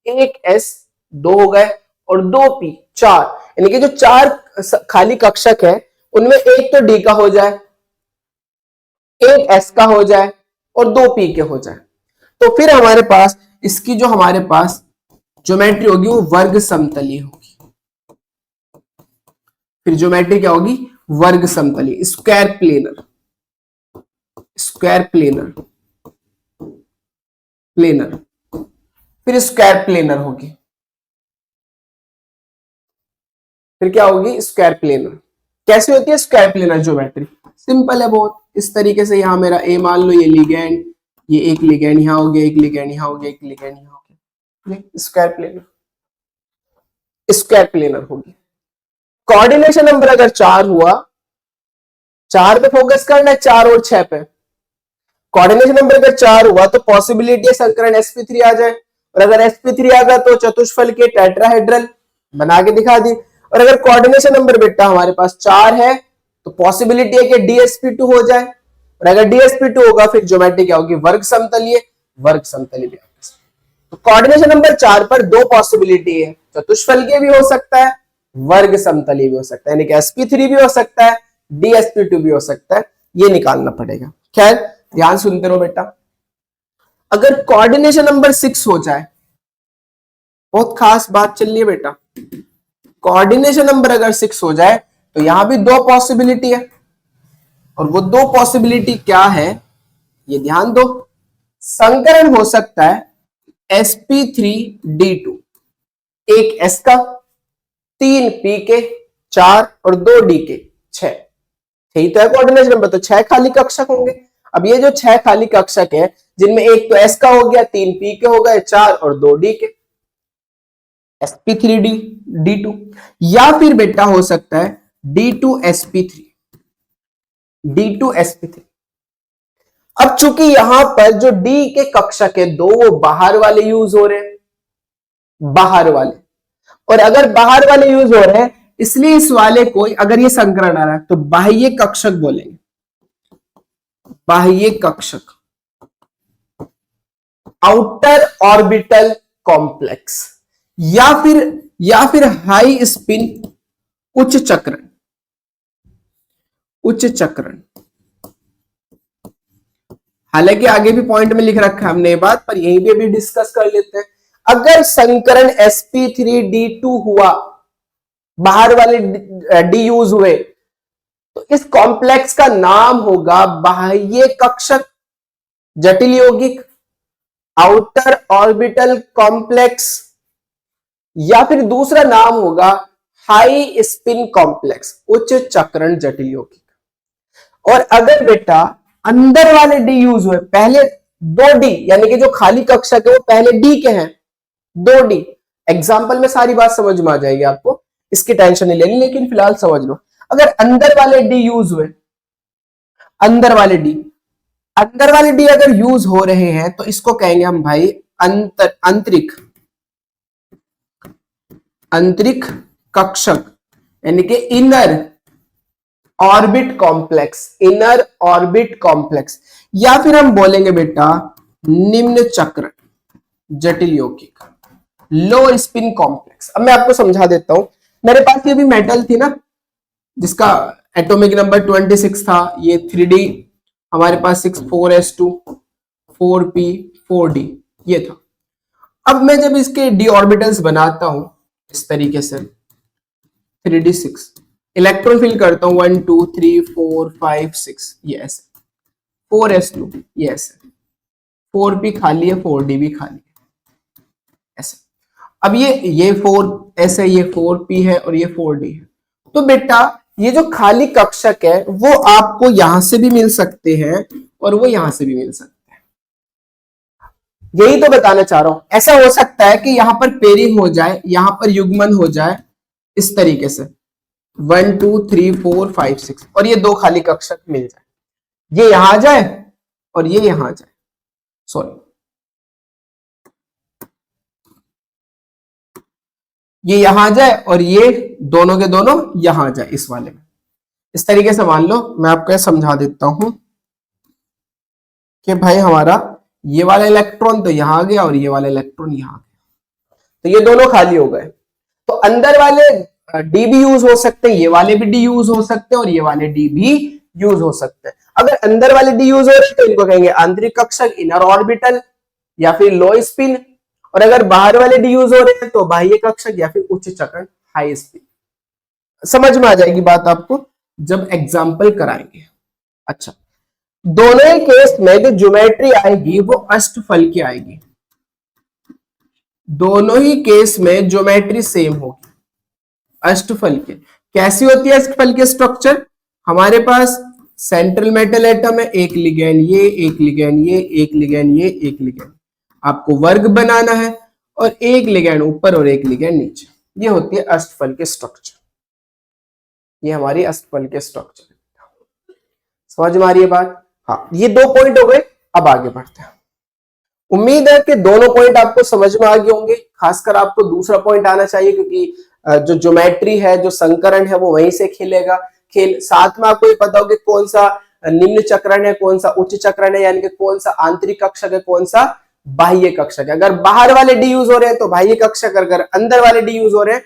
एक s, 2 हो गए, और 2p 4, यानी कि जो 4 खाली कक्षक है उनमें एक तो d का हो जाए, एक s का हो जाए और 2p के हो जाए, तो फिर हमारे पास इसकी जो हमारे पास ज्योमेट्री होगी वो वर्ग समतलीय होगी। फिर ज्योमेट्री क्या होगी, वर्ग समतलीय, square planar, square planar, planar, फिर स्क्वायर प्लेनर होगी। फिर क्या होगी, स्क्वायर प्लेनर। कैसे होती है स्क्वायर प्लेनर ज्योमेट्री? सिंपल है बहुत, इस तरीके से यहां मेरा ए मान लो, ये लिगेंड, ये एक लिगेंड यहां हो गया, एक लिगेंड यहां हो गया, एक लिगेंड यहां हो गया, स्क्वायर प्लेनर, स्क्वायर प्लेनर होगी। कोऑर्डिनेशन नंबर अगर 4 हुआ, 4 पे फोकस करना है, 4 और 6 पे। कोऑर्डिनेशन नंबर अगर 4 हुआ तो पॉसिबिलिटी है संकरण sp3 आ जाए, और अगर sp3 आ गया तो चतुष्फलकीय टेट्राहेड्रल बना के दिखा दी। और अगर कोऑर्डिनेशन नंबर बेटा हमारे पास 4 है तो पॉसिबिलिटी है कि dsp2 हो जाए, और अगर dsp2 होगा फिर ज्योमेट्री क्या होगी, वर्ग समतलीय, वर्ग समतलीय। तो कोऑर्डिनेशन नंबर 4 पर दो पॉसिबिलिटी है, चतुष्फलकीय भी हो सकता है, वर्ग समतलीय भी हो सकता है, यानी कि sp3 भी हो सकता है, dsp2 भी हो सकता है, ये निकालना पड़ेगा। खैर ध्यान सुनते रहो बेटा। अगर कोऑर्डिनेशन नंबर 6 हो जाए, बहुत खास बात चल रही है बेटा, कोऑर्डिनेशन नंबर अगर 6 हो जाए तो यहां भी दो पॉसिबिलिटी है, और वो दो पॉसिबिलिटी क्या है ये ध्यान दो। संकरण हो सकता है sp3d2, एक s का, 3p के 4 और 2d के 6, यही तो है कोऑर्डिनेशन नंबर, तो 6 खाली कक्षक होंगे। अब ये जो 6 खाली कक्षक है जिनमें एक तो s का हो गया, 3p के हो गए, 4 और 2d के, sp3d2, या फिर बेटा हो सकता है d2sp3, d2sp3। अब चूंकि यहां पर जो d के कक्षक है दो वो बाहर वाले यूज हो रहे हैं, बाहर वाले, और अगर बाहर वाले यूज हो रहे हैं इसलिए इस वाले को, अगर ये संकरण आ रहा है तो बाह्य कक्षक बोलेंगे, बाह्य कक्षक, आउटर ऑर्बिटल कॉम्प्लेक्स, या फिर हाई स्पिन उच्च चक्रण, उच्च चक्रण। हालांकि आगे भी पॉइंट में लिख रखा है हमने ये बात, पर यहीं पे भी डिस्कस कर लेते हैं। अगर संकरण sp3d2 हुआ, बाहर वाले डी यूज हुए, तो इस कॉम्प्लेक्स का नाम होगा बाह्य कक्षक जटिल यौगिक, आउटर ऑर्बिटल कॉम्प्लेक्स, या फिर दूसरा नाम होगा हाई स्पिन कॉम्प्लेक्स, उच्च चक्रण जटिल यौगिक। और अगर बेटा अंदर वाले डी यूज हुए, पहले दो डी यानी कि जो खाली कक्षक है वो पहले डी के हैं, दो डी। एग्जाम्पल में सारी बात समझ में आ जाएगी आपको, इसकी टेंशन नहीं लेनी, लेकिन फिलहाल समझ लो। अगर अंदर वाले डी यूज हुए, अंदर वाले डी अगर यूज हो रहे हैं तो इसको कहेंगे हम भाई अंतरिक कक्षक, यानी कि इनर ऑर्बिट कॉम्प्लेक्स, या फिर हम बोलेंगे बेटा निम्न चक्रण जटिल यौगिक, लो स्पिन कॉम्प्लेक्स। अब मैं आपको समझा देता हूं। मेरे पास ये भी मेटल थी ना जिसका एटॉमिक नंबर 26 था, ये 3D हमारे पास 6 4s2 4p 4d ये था। अब मैं जब इसके डी ऑर्बिटल्स बनाता हूं इस तरीके से 3d6, इलेक्ट्रॉन फिल करता हूं 1 2 3 4 5 6, ये ऐसे 4s2 ये ऐसे, 4p खाली है 4d भी खाली है ऐसे। अब ये 4 ऐसे, ये 4p है और ये 4d है। तो बेटा ये जो खाली कक्षक है वो आपको यहां से भी मिल सकते हैं और वो यहां से भी मिल सकते हैं। यही तो बताना चाह रहा हूं। ऐसा हो सकता है कि यहां पर पेयरिंग हो जाए, यहां पर युग्मन हो जाए इस तरीके से 1 2 3 4 5 6 और ये दो खाली कक्षक मिल जाए, ये यहां आ जाए और ये यहां आ जाए, सॉरी ये यहां आ जाए और ये दोनों के दोनों यहां आ जाए इस वाले में। इस तरीके से मान लो, मैं आपको समझा देता हूं कि भाई हमारा ये वाला इलेक्ट्रॉन तो यहां आ गया और ये वाला इलेक्ट्रॉन यहां आ गया, तो ये दोनों खाली हो गए। तो अंदर वाले डी भी यूज हो सकते हैं, ये वाले भी डी यूज हो सकते हैं और ये वाले डी भी यूज हो सकते हैं। अगर अंदर वाले डी यूज हो रहे हैं तो इनको कहेंगे आंतरिक कक्षक इनर ऑर्बिटल या फिर लो स्पिन, और अगर बाहर वाले डी यूज हो रहे हैं तो बाह्य कक्षक या फिर उच्च चक्रण हाई स्पिन। समझ में आ जाएगी बात आपको जब एग्जाम्पल कराएंगे। अच्छा, दोनों ही केस में जो ज्योमेट्री आएगी वो अष्टफल की आएगी, दोनों ही केस में ज्योमेट्री सेम होगी अष्टफल के। कैसी होती है अष्टफल के स्ट्रक्चर? हमारे पास सेंट्रल मेटल एटम है, एक लिगैंड ये, एक लिगैंड ये, एक लिगैंड ये, एक लिगैंड, आपको वर्ग बनाना है और एक लिगैंड ऊपर और एक लिगैंड नीचे। ये होती है अष्टफल के स्ट्रक्चर, ये हमारी अष्टफल के स्ट्रक्चर। समझ में आ रही है बात? हाँ, ये दो पॉइंट हो गए। अब आगे बढ़ते हैं। उम्मीद है कि दोनों पॉइंट आपको समझ में आ गए होंगे। खासकर आपको दूसरा पॉइंट आना चाहिए क्योंकि जो ज्योमेट्री है, जो संकरण है वो वहीं से खेलेगा खेल। साथ में आपको ये पता हो कि कौन सा निम्न चक्रण है, कौन सा उच्च चक्रण है, यानी कि कौन सा आंतरिक कक्षक है, कौन सा बाह्य कक्षक है। अगर बाहर वाले डी यूज हो रहे हैं तो बाह्य कक्षक, अगर अंदर वाले डी यूज हो रहे हैं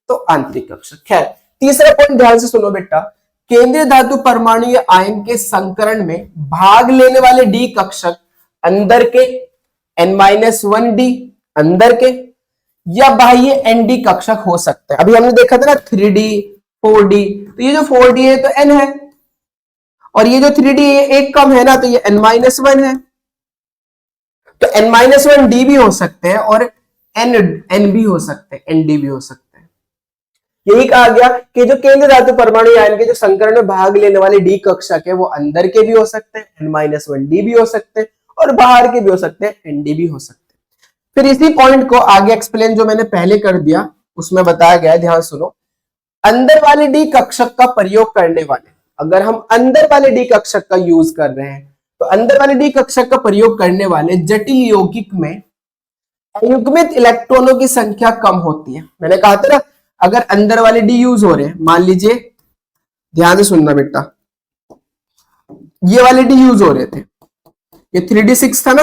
तो आंतरिक कक्षक। खैर, तीसरा पॉइंट ध्यान से सुनो बेटा। केंद्रीय धातु परमाणु आयन के संकरण में भाग लेने वाले डी कक्षक अंदर के n-1 डी अंदर के या बाह्य nd कक्षक हो सकते हैं। अभी हमने देखा था ना 3d 4d, तो ये जो 4d है तो n है और ये जो 3d है एक कम है ना, तो ये n-1 है। तो n-1 d भी हो सकते हैं और n भी हो सकते हैं, nd भी हो सकते हैं। यही कहा गया कि जो केंद्र धातु परमाणु आयन के जो संकरण में भाग लेने वाले डी कक्षक है वो अंदर के भी हो सकते हैं, n-1 d भी हो सकते हैं और बाहर के भी हो सकते हैं, nd भी हो सकते हैं। फिर इसी पॉइंट को आगे एक्सप्लेन जो मैंने पहले कर दिया उसमें बताया गया है, ध्यान सुनो। अंदर वाले डी कक्षक का प्रयोग करने वाले, अगर हम अंदर वाले डी कक्षक का यूज कर रहे हैं तो अंदर वाले डी कक्षक का प्रयोग करने वाले जटिल यौगिक में अयुग्मित इलेक्ट्रॉनों की संख्या कम होती है। मैंने कहा था ना, अगर अंदर वाले डी यूज हो रहे हैं, मान लीजिए, ध्यान से सुनना बेटा, ये वाले डी यूज हो रहे थे, ये 3d6 था ना,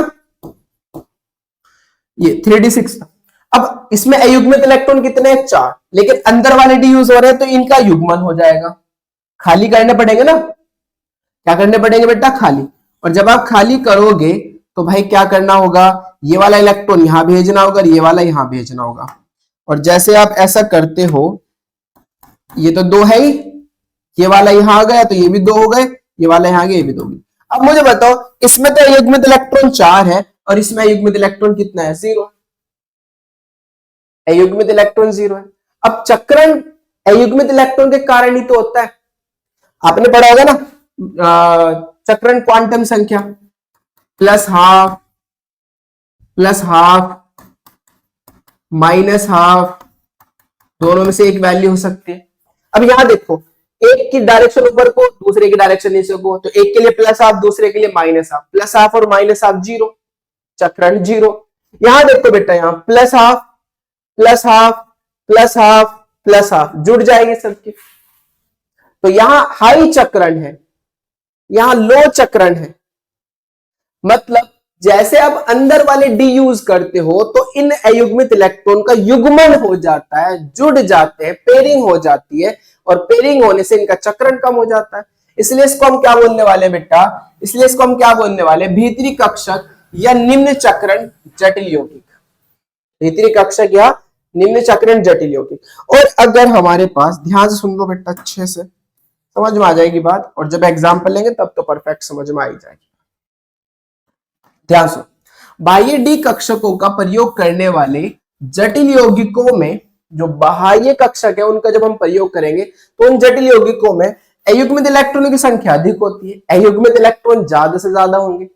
ये 3d6 था। अब इसमें अयुग्मित इलेक्ट्रॉन कितने हैं? 4, लेकिन अंदर वाले डी यूज हो रहे हैं तो इनका युग्मन हो जाएगा। खाली करने पड़ेंगे ना, क्या करने पड़ेंगे बेटा? खाली। और जब आप खाली करोगे तो भाई क्या करना होगा? ये वाला इलेक्ट्रॉन यहां भेजना होगा, ये वाला यहां भेजना होगा। और जैसे आप ऐसा करते हो, ये तो 2 है ही, ये वाला यहां आ गया तो ये भी 2 हो गए, ये वाला यहां आ गया ये भी 2 हो गए। अब मुझे बताओ, इसमें तो अयुग्मित इलेक्ट्रॉन 4 है और इसमें अयुग्मित इलेक्ट्रॉन कितना है? 0। अयुग्मित इलेक्ट्रॉन 0 है। अब चक्रण अयुग्मित इलेक्ट्रॉन के कारण ही तो होता है। आपने पढ़ा होगा ना चक्रण क्वांटम संख्या +12 +12 -12 दोनों में से एक वैल्यू हो सकती है। अब यहां देखो, एक की डायरेक्शन ऊपर को, दूसरे की डायरेक्शन नीचे को, तो एक के लिए +12 दूसरे के लिए -12, +12 और -12 0, चक्रण 0। यहां देखो बेटा, यहां +12 +12 +12 +12 जुड़ जाएगी सबकी। तो यहां हाई चक्रण है, यहां लो चक्रण है। मतलब जैसे आप अंदर वाले डी यूज करते हो तो इन अयुग्मित इलेक्ट्रॉन का युग्मन हो जाता है, जुड़ जाते हैं, पेयरिंग हो जाती है, और पेयरिंग होने से इनका चक्रण कम हो जाता है। इसलिए इसको हम क्या बोलने वाले हैं बेटा, इसलिए इसको हम क्या बोलने वाले हैं, भीतरी कक्षक या निम्न चक्रण जटिल यौगिक। भीतरी कक्षक या निम्न चक्रण जटिल यौगिक। और अगर हमारे पास, ध्यान से सुन लो बेटा, अच्छे से समझ में आ जाएगी बात, और जब एग्जाम्पल लेंगे तब तो परफेक्ट समझ में आ ही जाएगी। ध्यान से, बाह्य डी कक्षकों का प्रयोग करने वाले जटिल यौगिकों में, जो बाह्य कक्षक है उनका जब हम प्रयोग करेंगे तो उन जटिल यौगिकों में अयुग्मित इलेक्ट्रॉनों की संख्या अधिक होती है, अयुग्मित इलेक्ट्रॉन ज्यादा से ज्यादा होंगे।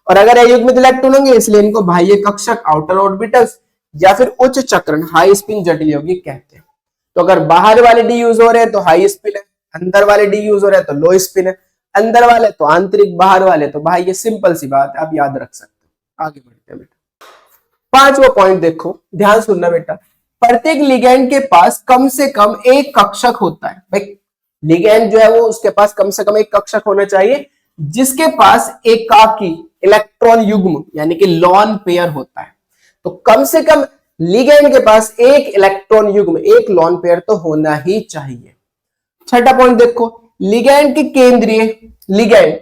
और अगर अयुग्मित इलेक्ट्रॉन होंगे, इसलिए इनको बाह्य कक्षक आउटर ऑर्बिटल्स या फिर उच्च चक्रण हाई स्पिन जटिल यौगिक कहते हैं। तो अगर बाहर वाले डी यूज हो रहे हैं तो हाई स्पिन है, अंदर वाले डी यूज हो रहे हैं तो लो स्पिन है, अंदर वाले तो आंतरिक, बाहर वाले तो बाह्य। सिंपल सी बात है, आप याद रख सकते हो। आगे बढ़ते हैं बेटा, पांचवा पॉइंट देखो, ध्यान सुनना बेटा। प्रत्येक लिगैंड के पास कम से कम एक कक्षक होता है। भाई लिगैंड जो है वो उसके पास कम से कम एक कक्षक होना चाहिए जिसके पास एकाकी इलेक्ट्रॉन युग्म यानी कि लॉन पेयर होता है। तो कम से कम लिगैंड के पास एक इलेक्ट्रॉन युग्म, एक लॉन पेयर तो होना ही चाहिए। छठा पॉइंट देखो, लिगैंड के केंद्रीय, लिगैंड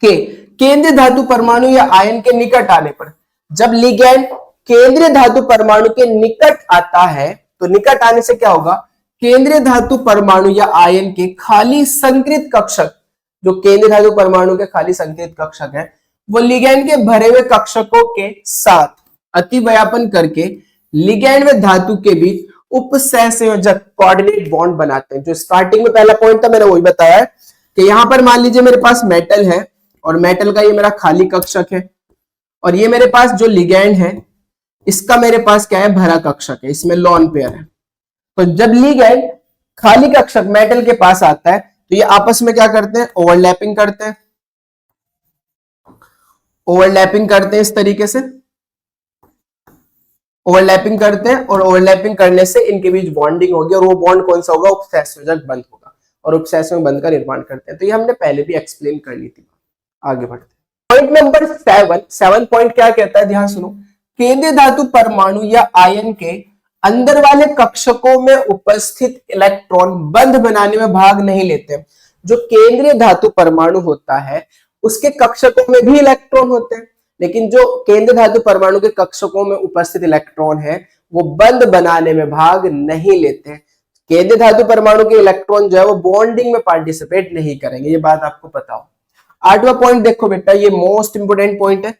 के केंद्रीय धातु परमाणु या आयन के निकट आने पर, जब लिगैंड केंद्रीय धातु परमाणु के निकट आता है तो निकट आने से क्या होगा, केंद्रीय धातु परमाणु या आयन के खाली संकृत कक्षक, जो केंद्रीय धातु परमाणु के खाली संकृत कक्षक है, वो लिगैंड के भरे हुए कक्षकों के साथ अतिव्यापन करके लिगैंड व धातु के बीच उपसहसंयोजक कोऑर्डिनेट बॉन्ड बनाते हैं। जो स्टार्टिंग में पहला पॉइंट था मैंने वही बताया है कि यहां पर मान लीजिए मेरे पास मेटल है और मेटल का ये मेरा खाली कक्षक है, और ये मेरे पास जो लिगैंड है इसका मेरे पास क्या है, भरा कक्षक है, इसमें लॉन पेयर है। तो जब लिगैंड खाली कक्षक मेटल के पास आता है तो ये आपस में क्या करते हैं, ओवरलैपिंग करते हैं, ओवरलैपिंग करते हैं, इस तरीके से ओवरलैपिंग करते हैं, और ओवरलैपिंग करने से इनके बीच बॉन्डिंग होगी, और वो बॉन्ड कौन सा होगा, उपसहसंयोजक बंध होगा, और उपसहसंयोजक बंध का निर्माण करते हैं। तो ये हमने पहले भी एक्सप्लेन कर ली थी। आगे बढ़ते हैं, पॉइंट नंबर 7 पॉइंट क्या कहता है, ध्यान सुनो। केंद्रीय धातु परमाणु या आयन के अंदर वाले कक्षकों में उपस्थित इलेक्ट्रॉन बंध बनाने में भाग नहीं लेते। जो केंद्रीय धातु परमाणु होता है उसके कक्षकों में भी इलेक्ट्रॉन होते हैं, लेकिन जो केंद्रीय धातु परमाणु के कक्षकों में उपस्थित इलेक्ट्रॉन है वो बंध बनाने में भाग नहीं लेते। केंद्रीय धातु परमाणु के इलेक्ट्रॉन जो है वो बॉन्डिंग में पार्टिसिपेट नहीं करेंगे, ये बात आपको पता हो। आठवां पॉइंट देखो बेटा, ये मोस्ट इंपोर्टेंट पॉइंट है,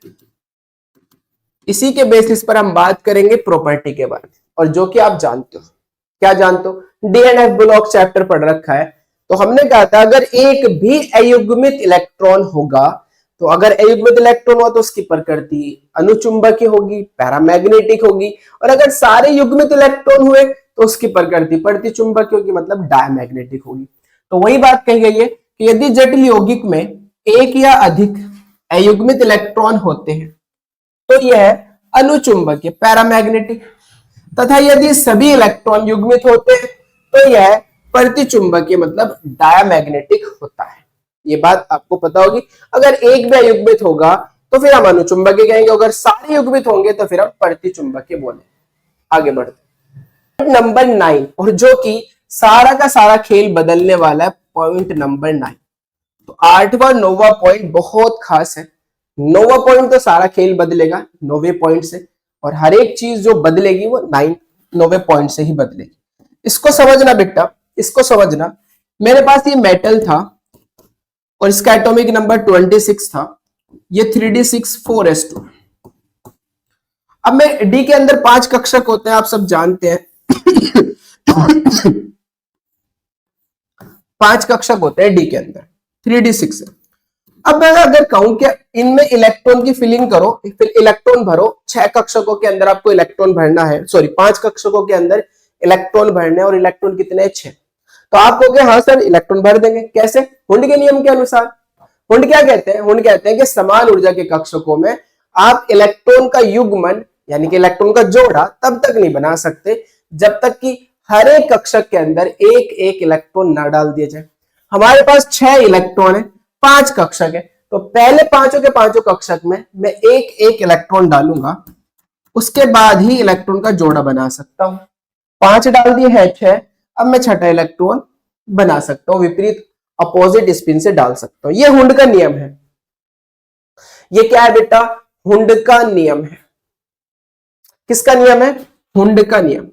इसी के बेसिस पर हम बात करेंगे प्रॉपर्टी के बारे में, और जो कि आप जानते हो। क्या जानते हो, डीएनएफ ब्लॉक चैप्टर पढ़ रखा है। तो हमने कहा था अगर एक भी अयुग्मित इलेक्ट्रॉन होगा, तो अगर अयुग्मित इलेक्ट्रॉन हुआ तो उसकी प्रकृति अनुचुंबकीय होगी, पैरामैग्नेटिक होगी, और अगर सारे युग्मित इलेक्ट्रॉन हुए तो उसकी प्रकृति प्रतिचुंबकीय होगी, मतलब डायमैग्नेटिक होगी। तो वही बात कही गई है कि यदि जटिल यौगिक में एक या अधिक अयुग्मित इलेक्ट्रॉन होते हैं तो यह अनुचुंबकीय पैरामैग्नेटिक, तथा यदि सभी इलेक्ट्रॉन युग्मित होते हैं तो यह प्रतिचुंबकीय मतलब डायमैग्नेटिक होता है। ये बात आपको पता होगी। अगर एक भी अयुग्मित होगा तो फिर हम अनुचुंबकीय कहेंगे, अगर सारे युग्मित होंगे तो फिर हम प्रतिचुंबकीय बोलेंगे। आगे बढ़ते नंबर 9, और जो कि सारा का सारा खेल बदलने वाला है, पॉइंट नंबर 9। तो 8वां 9वां पॉइंट बहुत खास है। 9वां पॉइंट तो सारा खेल बदलेगा 9वें पॉइंट से, और हर एक चीज जो बदलेगी वो 9वें पॉइंट से ही बदलेगी। इसको समझना बेटा, इसको समझना। मेरे पास ये मेटल था और इसका एटॉमिक नंबर 26 था, ये 3d6 4s2। अब मैं डी के अंदर 5 कक्षक होते हैं, आप सब जानते हैं। 5 कक्षक होते हैं डी के अंदर, 3d6 है। अब मैं अगर कहूं कि इनमें इलेक्ट्रॉन की फिलिंग करो, फिर इलेक्ट्रॉन भरो, 6 कक्षकों के अंदर आपको इलेक्ट्रॉन भरना है, सॉरी 5 कक्षकों के अंदर इलेक्ट्रॉन भरने, और इलेक्ट्रॉन कितने 6, तो आप कहोगे हाँ सर इलेक्ट्रॉन भर देंगे, कैसे? हुंड के नियम के अनुसार। हुंड क्या कहते हैं? हुंड कहते हैं कि समान ऊर्जा के कक्षकों में आप इलेक्ट्रॉन का युग्मन यानी कि इलेक्ट्रॉन का जोड़ा तब तक नहीं बना सकते जब तक कि हर एक कक्षक के अंदर एक एक इलेक्ट्रॉन ना डाल दिया जाए। हमारे पास 6 इलेक्ट्रॉन है, 5 कक्षक है, तो पहले पांचों के पांचों कक्षक में मैं एक एक इलेक्ट्रॉन डालूंगा, उसके बाद ही इलेक्ट्रॉन का जोड़ा बना सकता हूं। 5 डाल दिए है 6, अब मैं छठा इलेक्ट्रॉन बना सकता हूं, विपरीत अपोजिट स्पिन से डाल सकता हूं। यह हुंड का नियम है। ये क्या है बेटा? हुंड का नियम है। किसका नियम है? हुंड का नियम।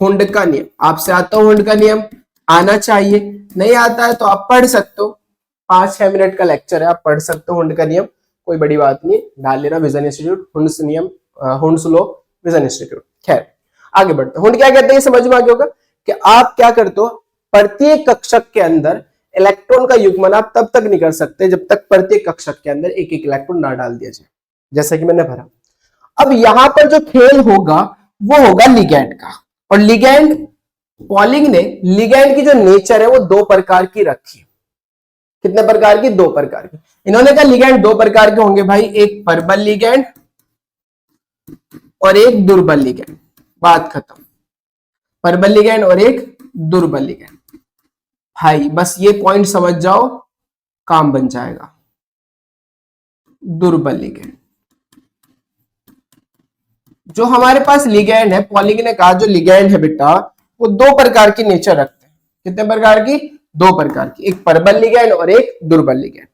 हुंड का नियम आपसे आता हो, हुंड का नियम आना चाहिए, नहीं आता है तो आप पढ़ सकते हो, 5-6 मिनट का लेक्चर है, आप पढ़ सकते हो हुंड का नियम, कोई बड़ी बात नहीं, डाल लेना विजन इंस्टीट्यूट हुंड्स नियम, हुंड्स लॉ विजन इंस्टीट्यूट। खैर आगे बढ़ते हैं। हुंड क्या कहते हैं समझ में आ गया होगा कि आप क्या करते हो, प्रत्येक कक्षक के अंदर इलेक्ट्रॉन का युग्मन आप तब तक नहीं कर सकते जब तक प्रत्येक कक्षक के अंदर एक एक इलेक्ट्रॉन ना डाल दिया जाए, जैसा कि मैंने भरा। अब यहां पर जो खेल होगा वो होगा लिगैंड का, और लिगैंड पॉलिंग ने लिगैंड की जो नेचर है वो 2 प्रकार की रखी। कितने प्रकार की? 2 प्रकार की। इन्होंने कहा लिगैंड 2 प्रकार के होंगे भाई, एक प्रबल लिगैंड और एक दुर्बल लिगैंड, बात खत्म। प्रबल लिगैंड और एक दुर्बल लिगैंड, भाई बस ये पॉइंट समझ जाओ, काम बन जाएगा। दुर्बल लिगैंड, जो हमारे पास लिगैंड है, पॉलिंग ने कहा जो लिगैंड है बेटा वो 2 प्रकार की नेचर रखते हैं। कितने प्रकार की? 2 प्रकार की, एक प्रबल लिगैंड और एक दुर्बल लिगैंड।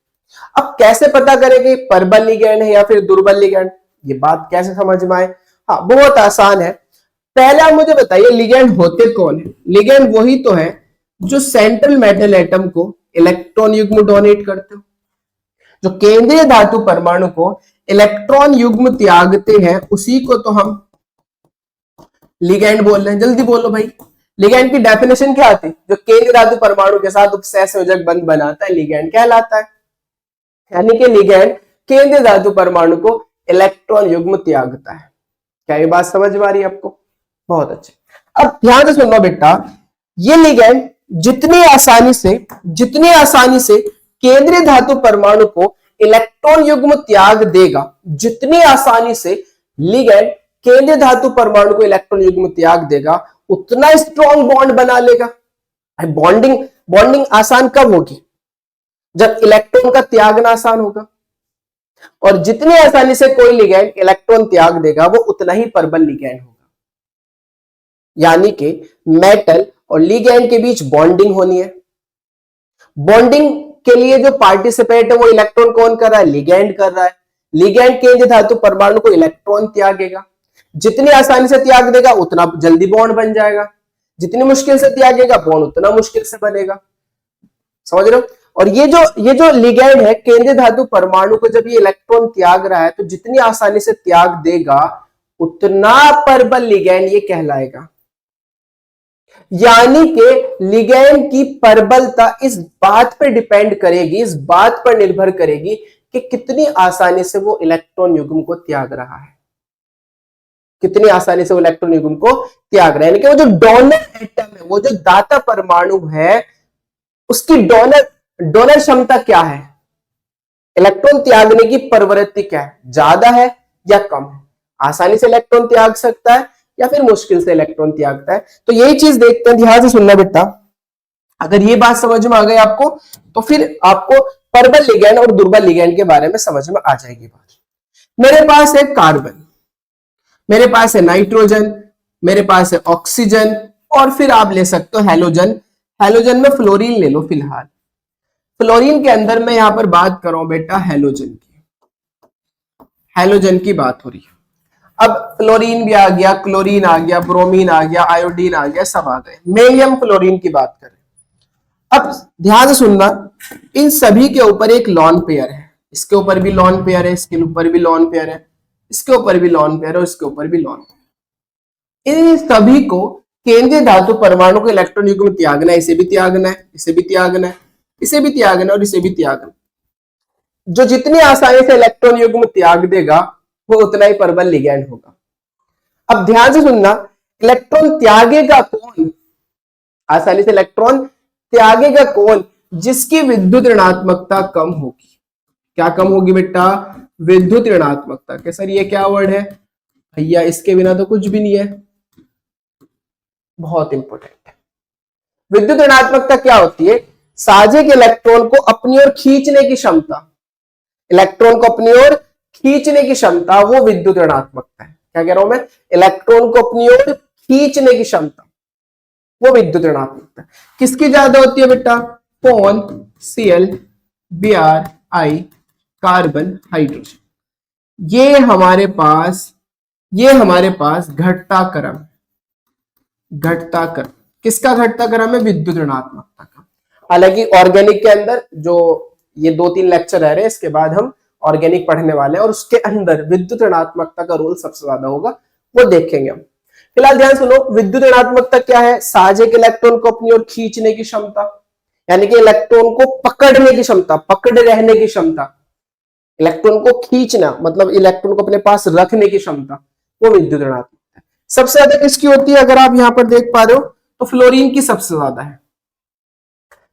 अब कैसे पता करें कि प्रबल लिगैंड है या फिर दुर्बल लिगैंड, ये बात कैसे समझ में आए? हाँ बहुत आसान है। पहले आप मुझे बताइए लिगैंड होते कौन है? लिगैंड वही तो है जो सेंट्रल मेटल एटम को इलेक्ट्रॉन युग्म डोनेट करते हो, जो केंद्रीय धातु परमाणु को इलेक्ट्रॉन युग्म त्यागते हैं, उसी को तो हम लिगैंड बोल रहे हैं। जल्दी बोलो भाई, लिगैंड की डेफिनेशन क्या आती है? जो केंद्रीय धातु परमाणु के साथ उपसहसंयोजक बंध बनाता है, लिगैंड कहलाता है। यानी कि लिगैंड केंद्रीय धातु परमाणु को इलेक्ट्रॉन युग्म त्यागता है। क्या ये बात समझ में आ रही है आपको? बहुत अच्छे। अब ध्यान से सुनो बेटा, ये लिगैंड जितनी आसानी से केंद्रीय धातु परमाणु को इलेक्ट्रॉन युग्म त्याग देगा, जितनी आसानी से लिगैंड केंद्रीय धातु परमाणु को इलेक्ट्रॉन युग्म त्याग देगा, उतना स्ट्रॉन्ग बॉन्ड बना लेगा। बॉन्डिंग आसान कब होगी? जब इलेक्ट्रॉन का त्यागना आसान होगा। और जितनी आसानी से कोई लिगैंड इलेक्ट्रॉन त्याग देगा वो उतना ही प्रबल लिगैंड होगा। यानी कि मेटल और लिगैंड के बीच बॉन्डिंग होनी है। बॉन्डिंग के लिए जो पार्टिसिपेट है वो इलेक्ट्रॉन कौन कर रहा है? लिगैंड कर रहा है। लिगैंड केंद्रीय धातु परमाणु को इलेक्ट्रॉन त्यागेगा, जितनी आसानी से त्याग देगा उतना जल्दी बॉन्ड बन जाएगा, जितनी मुश्किल से त्यागेगा बॉन्ड उतना मुश्किल से बनेगा। समझ रहे हो? और ये जो लिगैंड है केंद्रीय धातु परमाणु को जब ये इलेक्ट्रॉन त्याग रहा है तो जितनी आसानी से त्याग देगा उतना प्रबल लिगैंड ये कहलाएगा। यानी कि लिगैंड की प्रबलता इस बात पर डिपेंड करेगी, इस बात पर निर्भर करेगी कि कितनी आसानी से वो इलेक्ट्रॉन युग्म को त्याग रहा है, कितनी आसानी से वो इलेक्ट्रॉन युग्म को त्याग रहा है। यानी कि वो जो डोनर एटम है, वो जो दाता परमाणु है, उसकी डोनर क्षमता क्या है? इलेक्ट्रॉन त्यागने की प्रवृत्ति क्या है? ज्यादा है या कम है? आसानी से इलेक्ट्रॉन त्याग सकता है या फिर मुश्किल से इलेक्ट्रॉन त्यागता है? तो यही चीज देखते हैं, ध्यान से सुनना बेटा। अगर ये बात समझ में आ गई आपको तो फिर आपको प्रबल लिगैंड और दुर्बल लिगैंड के बारे में समझ में आ जाएगी बात। मेरे पास है कार्बन, मेरे पास है नाइट्रोजन, मेरे पास है ऑक्सीजन, और फिर आप ले सकते हो हैलोजन। हैलोजन में फ्लोरीन ले लो फिलहाल। फ्लोरीन के अंदर मैं यहां पर बात कर रहा हूं बेटा हैलोजन की बात हो रही है। अब फ्लोरीन भी आ गया, क्लोरीन आ गया, ब्रोमीन आ गया, आयोडीन आ गया, सब आ गए। मैं हम फ्लोरीन की बात करें। अब ध्यान से सुनना, इन सभी के ऊपर एक लॉन पेयर है, इसके ऊपर भी लॉन पेयर है, इसके ऊपर भी लॉन पेयर है। इसके ऊपर भी लॉन पेयर और इसके ऊपर भी लॉन पेयर। इन सभी को केंद्रीय धातु परमाणु को इलेक्ट्रॉन युग्म त्यागना है, इसे भी त्यागना है, इसे भी त्यागना है, इसे भी त्यागना और इसे भी त्यागना। जो जितनी आसानी से इलेक्ट्रॉन युग्म त्याग देगा वो उतना ही प्रबल लिगैंड होगा। अब ध्यान से सुनना, इलेक्ट्रॉन त्यागेगा कौन? आसानी से इलेक्ट्रॉन त्यागेगा कौन? जिसकी विद्युत ऋणात्मकता कम होगी। क्या कम होगी बेटा? विद्युत ऋणात्मकता। के सर ये क्या वर्ड है भैया? इसके बिना तो कुछ भी नहीं है। बहुत इंपॉर्टेंट है। विद्युत ऋणात्मकता क्या होती है? साजिक इलेक्ट्रॉन को अपनी ओर खींचने की क्षमता, इलेक्ट्रॉन को अपनी ओर खींचने की क्षमता, वो विद्युत ऋणात्मकता है। क्या कह रहा हूं मैं? इलेक्ट्रॉन को अपनी ओर खींचने की क्षमता, वो विद्युत ऋणात्मकता किसकी ज्यादा होती है बेटा? पॉन Cl Br कार्बन हाइड्रोजन। ये हमारे पास घटता क्रम, घटता क्रम किसका घटता क्रम है? विद्युत ऋणात्मकता का। हालांकि ऑर्गेनिक के अंदर जो ये 2-3 लेक्चर रह रहे हैं, इसके बाद हम ऑर्गेनिक पढ़ने वाले हैं और उसके अंदर विद्युत ऋणात्मकता का रोल सबसे ज्यादा होगा, वो देखेंगे हम। फिलहाल ध्यान सुनो, विद्युत ऋणात्मकता क्या है? साजिक इलेक्ट्रॉन को अपनी ओर खींचने की क्षमता, यानी कि इलेक्ट्रॉन को पकड़ने की क्षमता, पकड़े रहने की क्षमता। इलेक्ट्रॉन को खींचना मतलब इलेक्ट्रॉन को अपने पास रखने की क्षमता, वो विद्युत ऋणात्मकता है। सबसे ज्यादा किसकी होती है? अगर आप यहां पर देख पा रहे हो तो फ्लोरीन की सबसे ज्यादा है।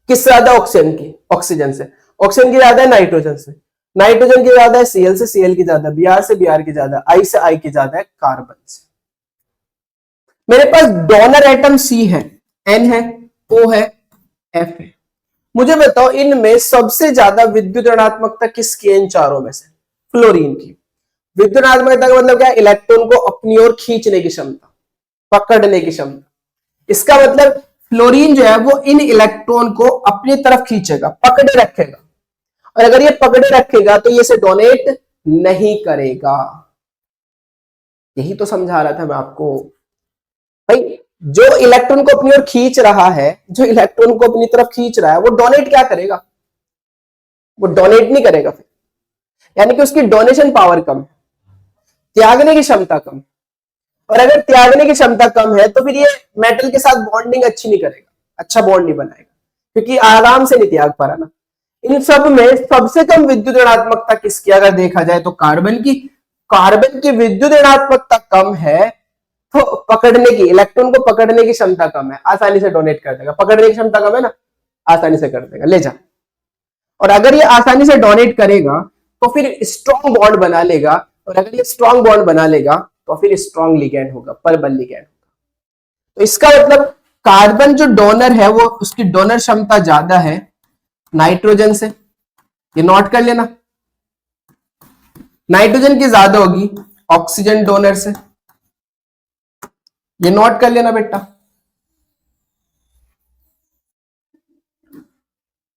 किससे ज्यादा? ऑक्सीजन की, ऑक्सीजन से। ऑक्सीजन की ज्यादा है नाइट्रोजन से, नाइट्रोजन की ज्यादा है Cl से, Cl की ज्यादा, Br से Br की ज्यादा, I से I की ज्यादा है, कार्बन से। मेरे पास डोनर एटम C है, N है, O है, F है। मुझे बताओ इनमें सबसे ज्यादा विद्युत ऋणात्मकता किसकी है? इन चारों में से फ्लोरीन की। विद्युत ऋणात्मकता का मतलब क्या है? इलेक्ट्रॉन को अपनी ओर खींचने की क्षमता, पकड़ने की क्षमता। इसका मतलब फ्लोरीन जो है वो इन इलेक्ट्रॉन को अपनी तरफ खींचेगा, पकड़े रखेगा, और अगर ये पकड़े रखेगा तो ये इसे डोनेट नहीं करेगा। यही तो समझा रहा था मैं आपको भाई। जो इलेक्ट्रॉन को अपनी ओर खींच रहा है, जो इलेक्ट्रॉन को अपनी तरफ खींच रहा है, वो डोनेट क्या करेगा? वो डोनेट नहीं करेगा फिर, यानी कि उसकी डोनेशन पावर कम है, त्यागने की क्षमता कम। और अगर त्यागने की क्षमता कम है तो फिर ये मेटल के साथ बॉन्डिंग अच्छी नहीं करेगा, अच्छा बॉन्ड नहीं बनाएगा, क्योंकि आराम से नहीं त्याग पा रहा ना। इन सब में सबसे कम विद्युत ऋणात्मकता किसकी अगर देखा जाए तो कार्बन की। कार्बन की विद्युत ऋणात्मकता कम है तो पकड़ने की, इलेक्ट्रॉन को पकड़ने की क्षमता कम है, आसानी से डोनेट कर देगा। पकड़ने की क्षमता कम है ना, आसानी से कर देगा, ले जा। और अगर ये आसानी से डोनेट करेगा तो फिर स्ट्रॉन्ग बॉन्ड बना लेगा, और अगर ये स्ट्रॉन्ग बॉन्ड बना लेगा तो फिर स्ट्रॉन्ग लिगैंड होगा, परबल लिगैंड होगा। तो इसका मतलब कार्बन जो डोनर है वो उसकी डोनर क्षमता ज्यादा है नाइट्रोजन से, ये नोट कर लेना। नाइट्रोजन की ज्यादा होगी ऑक्सीजन डोनर से, ये नोट कर लेना बेटा।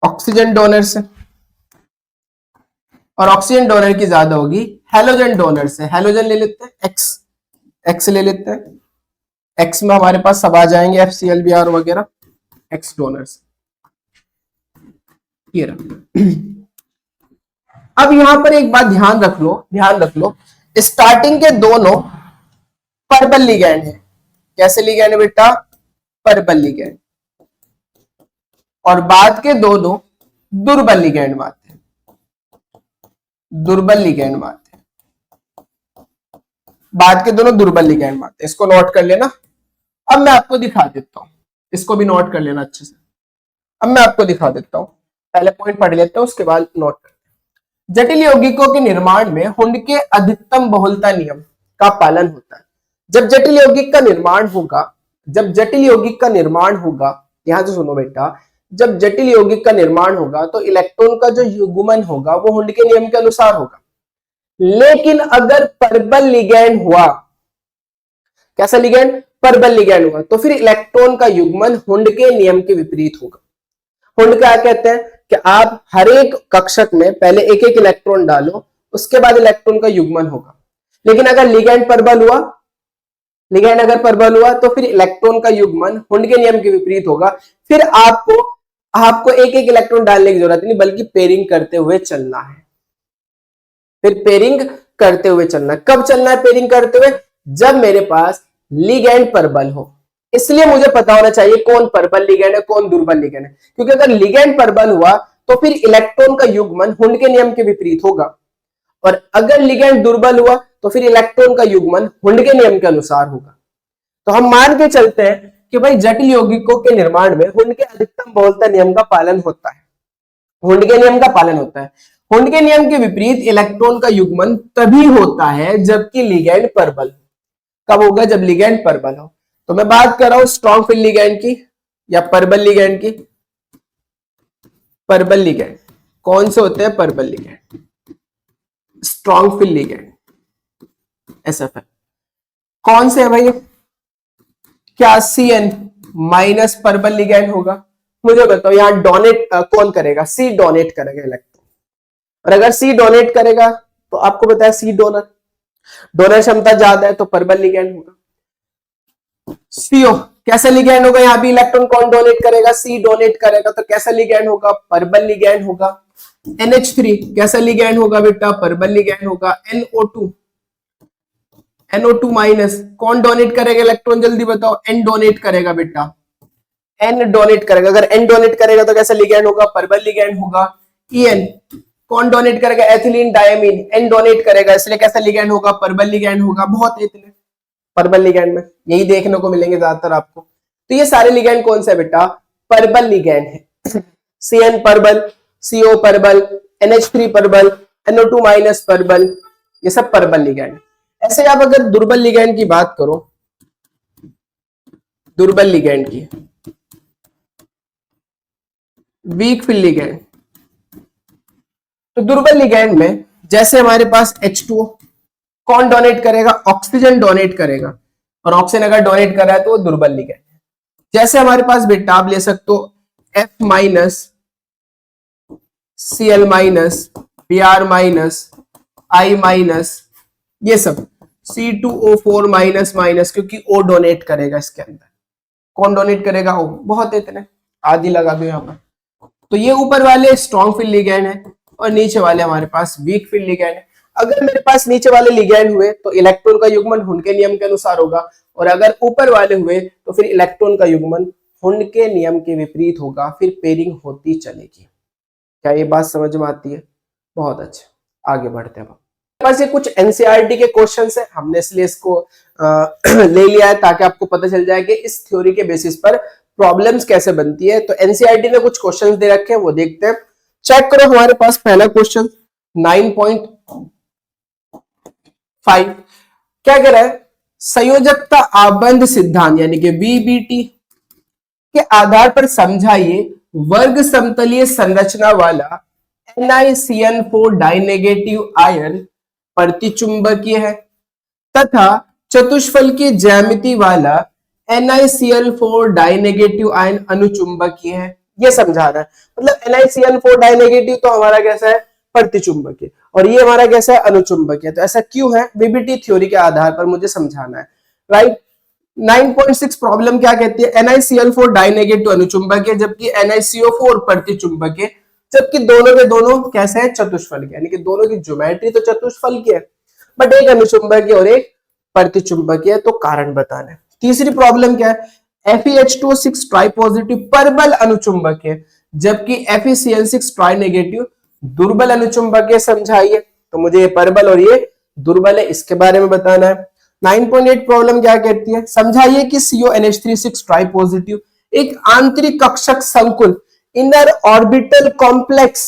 ऑक्सीजन डोनर से, और ऑक्सीजन डोनर की ज्यादा होगी हेलोजन डोनर से। हेलोजन ले लेते हैं, एक्स ले लेते हैं। एक्स में हमारे पास सब आ जाएंगे, FCl Br वगैरह, एक्स डोनर से। ये अब यहां पर एक बात ध्यान रख लो, स्टार्टिंग के दोनों परबल लिगैंड है। कैसे लिगैंड है बेटा? परबल लिगैंड। और बाद के दोनों दुर्बल लिगैंड मानते हैं, दुर्बल लिगैंड मानते हैं, बाद के दोनों दुर्बल लिगैंड मानते हैं। इसको नोट कर लेना। अब मैं आपको दिखा देता हूं, इसको भी नोट कर लेना अच्छे से। अब मैं आपको दिखा देता हूं, पहले पॉइंट पढ़ लेते हैं उसके बाद नोट करते हैं। जटिल यौगिकों के निर्माण में हुंड के अधिकतम बहुलता नियम का पालन होता है। जब जटिल यौगिक का निर्माण होगा, जब जटिल यौगिक का निर्माण होगा, यहां से सुनो बेटा, जब जटिल यौगिक का निर्माण होगा तो इलेक्ट्रॉन का जो युग्मन होगा वो हुंड के नियम के अनुसार होगा। लेकिन अगर परबल लिगैंड हुआ, कैसा लिगैंड? परबल लिगैंड हुआ, तो फिर इलेक्ट्रॉन का युग्मन हुंड के नियम के विपरीत होगा। हुंड क्या कहते हैं कि आप हर एक कक्षक में पहले एक एक इलेक्ट्रॉन डालो, उसके बाद इलेक्ट्रॉन का युग्मन होगा। लेकिन अगर लिगैंड परबल हुआ, लिगैंड अगर परबल हुआ तो फिर इलेक्ट्रॉन का युग्मन हुंड के नियम के विपरीत होगा। फिर आपको एक एक इलेक्ट्रॉन डालने की जरूरत नहीं, बल्कि पेयरिंग करते हुए चलना है। फिर पेयरिंग करते हुए चलना है। कब चलना है पेयरिंग करते हुए? जब मेरे पास लिगैंड परबल हो। इसलिए मुझे पता होना चाहिए कौन परबल लिगैंड है, कौन दुर्बल लिगैंड है, क्योंकि अगर लिगैंड परबल हुआ तो फिर इलेक्ट्रॉन का युग्मन हुंड के नियम के विपरीत होगा, और अगर लिगैंड दुर्बल हुआ तो फिर इलेक्ट्रॉन का युग्मन हुंड के नियम के अनुसार होगा। तो हम मान के चलते हैं कि भाई जटिल यौगिकों के निर्माण में हुंड के अधिकतम बहुलता नियम का पालन होता है, हुंड के नियम का पालन होता है। हुंड के नियम के विपरीत इलेक्ट्रॉन का युग्मन तभी होता है जबकि लिगैंड परबल। कब होगा? जब लिगैंड परबल हो। तो मैं बात कर रहा हूं स्ट्रॉन्ग फील्ड लिगैंड की या परबल लिगैंड की। परबल लिगैंड कौन से होते हैं? परबल ligand, strong field ligand SFL कौन से है भाई? क्या CN माइनस परबल लिगैंड होगा? मुझे बताओ यहां डोनेट कौन करेगा? C डोनेट करेगा इलेक्ट्रॉन, और अगर C डोनेट करेगा तो आपको पता है C डोनर, डोनर क्षमता ज्यादा है तो परबल लिगैंड होगा। CO कैसा लिगैंड होगा? यहां भी इलेक्ट्रॉन कौन डोनेट करेगा? C डोनेट करेगा, तो कैसा लिगैंड होगा? परबल लिगैंड होगा। NH3 कैसा लिगैंड होगा बेटा? परबल लिगैंड होगा। NO2 माइनस कौन डोनेट करेगा इलेक्ट्रॉन? जल्दी बताओ। N डोनेट करेगा बेटा, N डोनेट करेगा। अगर N डोनेट करेगा तो कैसा लिगैंड होगा? परबल लिगैंड होगा। EN कौन डोनेट करेगा? एथिलीन डायमीन, N डोनेट करेगा, इसलिए कैसा लिगैंड होगा? परबल लिगैंड होगा। बहुत है इतने परबल लिगैंड में, यही देखने को मिलेंगे ज्यादातर आपको। तो ये सारे लिगैंड कौन से बेटा? परबल लिगैंड है। CN परबल, CO परबल, NH3 परबल, NO2 माइनस परबल, ये सब परबल लिगैंड। ऐसे आप अगर दुर्बल लिगैंड की बात करो, दुर्बल लिगैंड की, वीक फील्ड लिगैंड, तो दुर्बल लिगैंड में जैसे हमारे पास H2O कौन डोनेट करेगा? ऑक्सीजन डोनेट करेगा, और ऑक्सीजन अगर डोनेट कर रहा है तो वो दुर्बल लिगैंड है। जैसे हमारे पास बेटा आप ले सकते हो F minus, Cl minus, Br minus, I minus, ये सब C2O4 माइनस माइनस, क्योंकि O डोनेट करेगा इसके अंदर। कौन डोनेट करेगा? O। बहुत है इतने, आदि लगा दो यहां पर। तो ये ऊपर वाले स्ट्रॉन्ग फील्ड लिगैंड है और नीचे वाले हमारे पास वीक फील्ड लिगैंड है। अगर मेरे पास नीचे वाले लिगैंड हुए तो इलेक्ट्रॉन का युग्मन हुंड के नियम के अनुसार होगा, और अगर ऊपर वाले हुए तो फिर इलेक्ट्रॉन का युग्मन हुंड के नियम के विपरीत होगा, फिर पेयरिंग होती चलेगी। क्या ये बात समझ में आती है? बहुत अच्छा, आगे बढ़ते हैं। पास ये कुछ एनसीईआरटी के क्वेश्चंस है, हमने इसलिए इसको ले लिया है ताकि आपको पता चल जाए कि इस थ्योरी के बेसिस पर प्रॉब्लम्स कैसे बनती है। तो एनसीईआरटी ने कुछ क्वेश्चंस दे रखे हैं, वो देखते हैं। चेक करो, हमारे पास पहला क्वेश्चन 9.5 क्या कह रहा है? संयोजकता आबंध सिद्धांत यानी कि VBT के आधार पर समझाइए वर्ग समतलीय संरचना वाला NiCN4 डाइनेगेटिव आयन प्रतिचुंबकीय है तथा चतुष्फल की ज्यामिति वाला NiCl4 डाइनेगेटिव आयन अनुचुंबकीय है। ये समझा रहा है, मतलब NiCl4 डाइनेगेटिव तो हमारा कैसा है? प्रतिचुंबकीय, और ये हमारा कैसा है? अनुचुंबकीय। तो ऐसा क्यों है? VBT थ्योरी के आधार पर मुझे समझाना है, राइट। 9.6 प्रॉब्लम क्या कहती है? NiCl4 डाइनेगेटिव अनुचुंबकीय जबकि NiCO4 प्रतिचुंबकीय, जबकि दोनों के दोनों कैसे हैं? चतुष्फल के, यानी कि दोनों की ज्योमेट्री तो चतुष्फल की है, बट एक अनुचुंबकीय और एक प्रतिचुंबकीय। तो कारण बताना है। तीसरी प्रॉब्लम क्या है? FeH2O6 ट्राइपॉजिटिव परबल अनुचुंबकीय जबकि FeCl6 ट्राइनेगेटिव दुर्बल अनुचुंबकीय समझाइए। तो मुझे ये परबल और ये दुर्बल है, इसके बारे में बताना है। 9.8 प्रॉब्लम क्या कहती है? समझाइए कि CONH36 ट्राइपॉजिटिव एक आंतरिक कक्षक संकुल इनर ऑर्बिटल कॉम्प्लेक्स,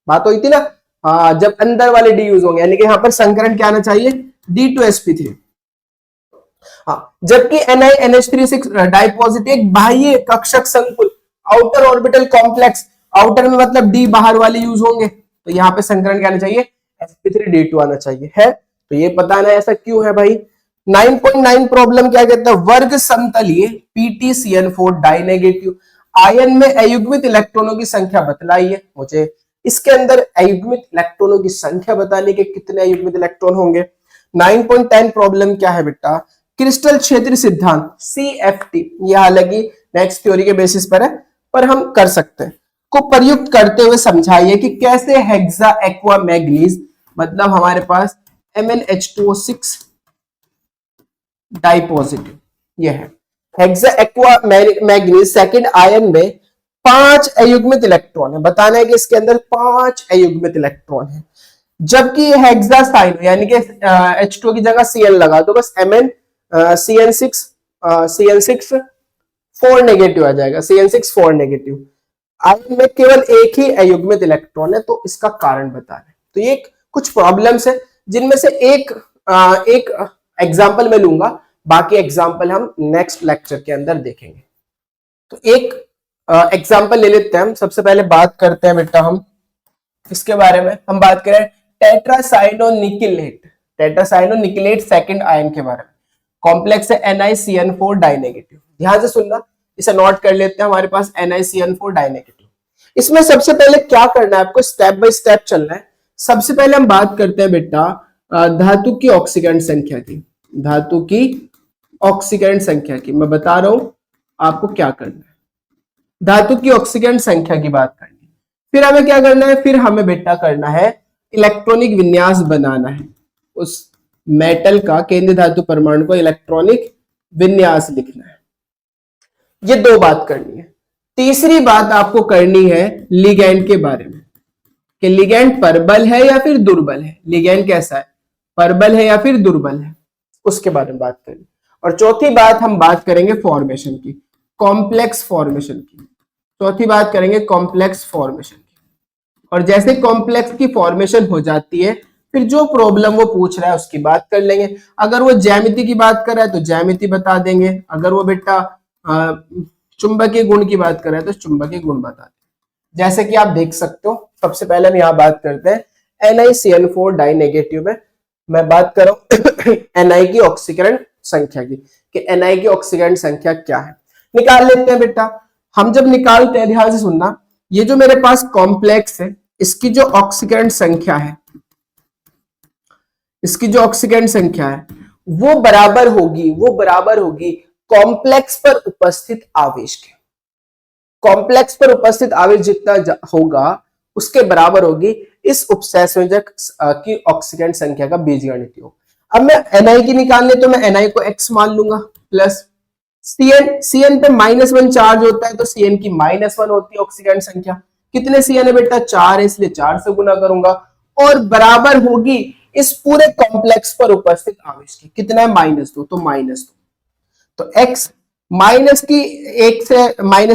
बात हुई थी ना, हाँ, जब अंदर वाले डी यूज होंगे, यानी कि यहां पर संकरण क्या आना चाहिए? D2sp3। हाँ, जबकि NiNH36 डाइपॉजिटिव एक बाह्य कक्षक संकुल आउटर ऑर्बिटल कॉम्प्लेक्स, आउटर में मतलब D बाहर वाले यूज होंगे, तो यहाँ पे संकरण क्या आना चाहिए? sp3d2 आना चाहिए, है। तो ये बताना है ऐसा क्यों है भाई। 9.9 प्रॉब्लम क्या कहता है? वर्ग समतलीय PtCN4 डाइनेगेटिव आयन में अयुग्मित इलेक्ट्रॉनों की संख्या बतलाइए। मुझे इसके अंदर अयुग्मित इलेक्ट्रॉनों की संख्या बताने के कितने अयुग्मित इलेक्ट्रॉन होंगे। 9.10 प्रॉब्लम क्या है बेटा? क्रिस्टल क्षेत्र सिद्धांत CFT, यह हालांकि नेक्स्ट थ्योरी के बेसिस पर है, पर हम कर सकते हैं, को प्रयुक्त करते हुए समझाइए कि कैसे हेक्सा एक्वा मैग्नीज, मतलब हमारे पास MnH2O6 डाई पॉजिटिव, ये है। Hexa aqua manganese second ion में 5 अयुग्मित इलेक्ट्रॉन है, बताना है कि इसके अंदर 5 अयुग्मित इलेक्ट्रॉन है। जबकि हेक्सासाइन यानी कि H2 की जगह Cl लगा दो बस, Mn CN6 4 नेगेटिव आ जाएगा, CN6 4 नेगेटिव। आयन में केवल एक ही अयुग्मित इलेक्ट्रॉन है, तो इसका कारण बता रहे। तो ये कुछ प्रॉब्लम्स है जिनमें से एक एग्जाम्पल में लूंगा, बाकी एग्जाम्पल हम नेक्स्ट लेक्चर के अंदर देखेंगे। तो एक एग्जाम्पल ले लेते हैं हम। सबसे पहले बात करते हैं बेटा हम इसके बारे में, हम बात करें टेट्रासाइनोनिकेलेट सेकंड आयन के बारे में। कॉम्प्लेक्स है NiCN4 डाइनेगेटिव। ध्यान से सुनना, इसे नोट कर लेते हैं। हमारे पास NiCN4 डाइनेगेटिव। इसमें सबसे पहले क्या करना है आपको, स्टेप बाय स्टेप चलना है। सबसे पहले हम बात करते हैं बेटा धातु की ऑक्सीकरण संख्या की। धातु की ऑक्सीकरण संख्या की मैं बता रहा हूं आपको क्या करना है। धातु की ऑक्सीकरण संख्या की बात करनी है। फिर हमें क्या करना है, फिर हमें बेटा करना है इलेक्ट्रॉनिक विन्यास बनाना है। उस मेटल का केंद्रीय धातु परमाणु को इलेक्ट्रॉनिक विन्यास लिखना है। ये 2 बात करनी है। तीसरी बात आपको करनी है लिगैंड के बारे में, कि लिगैंड परबल है या फिर दुर्बल है। लिगैंड कैसा है, परबल है या फिर दुर्बल है, उसके बारे में बात करनी। और चौथी बात हम बात करेंगे फॉर्मेशन की, कॉम्प्लेक्स फॉर्मेशन की। चौथी बात करेंगे कॉम्प्लेक्स फॉर्मेशन की। और जैसे कॉम्प्लेक्स की फॉर्मेशन हो जाती है, फिर जो प्रॉब्लम वो पूछ रहा है उसकी बात कर लेंगे। अगर वो ज्यामिति की बात कर रहा है तो ज्यामिति बता देंगे, अगर वो बेटा चुंबकीय गुण की बात कर रहा है तो चुंबकीय गुण बता देंगे। जैसे कि आप देख सकते हो, सबसे पहले हम यहाँ बात करते हैं NiCN4 डाइनेगेटिव में। मैं बात कर रहा हूं Ni की ऑक्सीकरण संख्या की, कि Ni की ऑक्सीकरण संख्या क्या है, निकाल लेते हैं बेटा। हम जब निकालते हैं, ध्यान से सुनना, ये जो मेरे पास कॉम्प्लेक्स है, इसकी जो ऑक्सीकरण संख्या है, इसकी जो ऑक्सीकरण संख्या है वो बराबर होगी कॉम्प्लेक्स पर उपस्थित आवेश के। कॉम्प्लेक्स पर उपस्थित आवेश जितना होगा उसके बराबर होगी इस उपसंयोजक की ऑक्सीकरण संख्या का बीजगणितीय योग। अब मैं Ni की निकालने, तो मैं Ni को x मान लूंगा, प्लस Cn पे -1 चार्ज होता है तो Cn की -1 होती है ऑक्सीकरण संख्या। कितने Cn है बेटा, 4 है, इसलिए 4 से गुना करूंगा। और बराबर होगी इस पूरे कॉम्प्लेक्स पर उपस्थित आवेश की। कितना है, -2, तो -2। तो x माइनस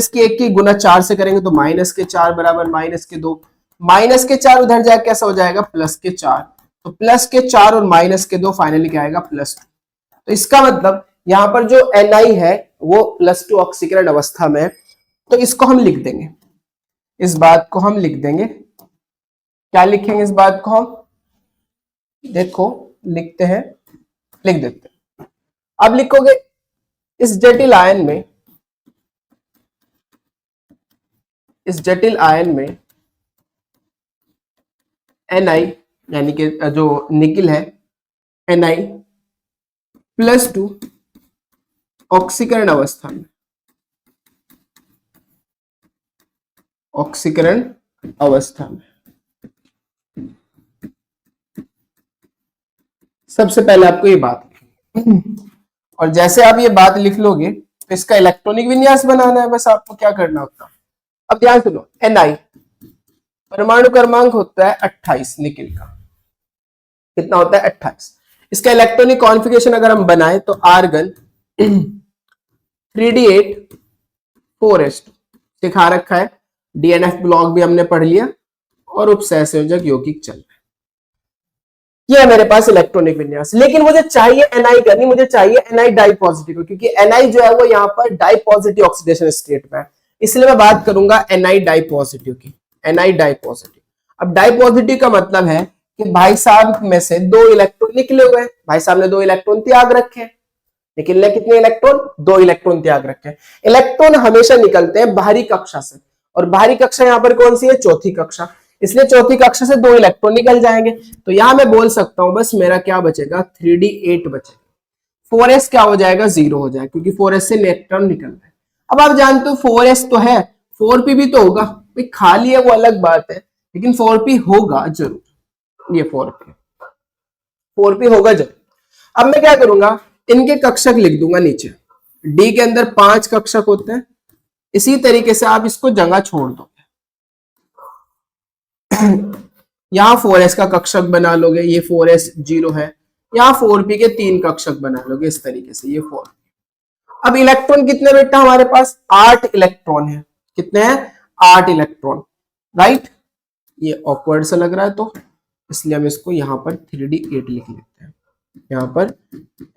की 1 की गुना 4 से करेंगे तो -4 बराबर -2। -4 उधर जाए कैसा हो जाएगा, +4। तो +4 और -2 फाइनली क्या आएगा, +2। तो इसका मतलब यहां पर जो Ni है वो +2 ऑक्सीकरण अवस्था में है। तो इसको हम लिख देंगे, इस बात को हम लिख देंगे। क्या लिखेंगे इस बात को हम, देखो लिखते हैं, लिख देते हैं। अब लिखोगे इस जटिल आयन में, Ni यानी कि जो निकिल है Ni +2 ऑक्सीकरण अवस्था में, ऑक्सीकरण अवस्था में। सबसे पहले आपको ये बात लिखनी, और जैसे आप ये बात लिख लोगे तो इसका इलेक्ट्रॉनिक विन्यास बनाना है, बस आपको क्या करना होता है। अब ध्यान सुनो, Ni परमाणु क्रमांक होता है 28 निकिल का, कितना होता है 28। इसका इलेक्ट्रॉनिक कॉन्फ़िगरेशन अगर हम बनाए तो आर्गन 3d8 4s2 सिखा रखा है, DNF ब्लॉक भी हमने पढ़ लिया, और उपसहसंयोजक यौगिक चल रहा है। ये है मेरे पास इलेक्ट्रॉनिक विन्यास। लेकिन मुझे चाहिए Ni करनी, मुझे चाहिए Ni डाई पॉजिटिव, क्योंकि Ni जो है वो यहाँ पर डाई पॉजिटिव ऑक्सीडेशन स्टेट में है, इसलिए मैं बात करूंगा Ni डाई पॉजिटिव की। Ni di positive. अब डाई पॉजिटिव का मतलब है कि भाई साहब में से 2 इलेक्ट्रॉन निकले हुए हैं, भाई साहब ने 2 इलेक्ट्रॉन त्याग रखे हैं। निकलने कितने इलेक्ट्रॉन, 2 इलेक्ट्रॉन त्याग रखे हैं। इलेक्ट्रॉन हमेशा निकलते हैं बाहरी कक्षा से, और बाहरी कक्षा यहां पर कौन सी है, चौथी कक्षा, इसलिए चौथी कक्षा से 2 इलेक्ट्रॉन निकल जाएंगे। तो यहां मैं बोल सकता हूं बस मेरा क्या बचेगा, 3d8 बचेगा। 4s क्या हो जाएगा, 0 हो जाएगा, क्योंकि 4s से इलेक्ट्रॉन निकल रहा है। अब आप जानते हो 4s तो है, 4p भी तो होगा, खाली है वो अलग बात है, लेकिन 4p होगा जरूर, ये 4p। 4p होगा जब। अब मैं क्या करूंगा, इनके कक्षक लिख दूंगा नीचे। डी के अंदर 5 कक्षक होते हैं, इसी तरीके से आप इसको जगह छोड़ दो। यहां 4s का कक्षक बना लोगे, ये 4s 0 है। यहां 4p के 3 कक्षक बना लोगे इस तरीके से, ये 4। अब इलेक्ट्रॉन कितने बेटा हमारे पास, 8 इलेक्ट्रॉन है। कितने हैं, 8 इलेक्ट्रॉन, राइट। ये ऑकवर्ड सा लग रहा है तो इसलिए हम इसको यहां पर 3d8 लिख लेते हैं, यहां पर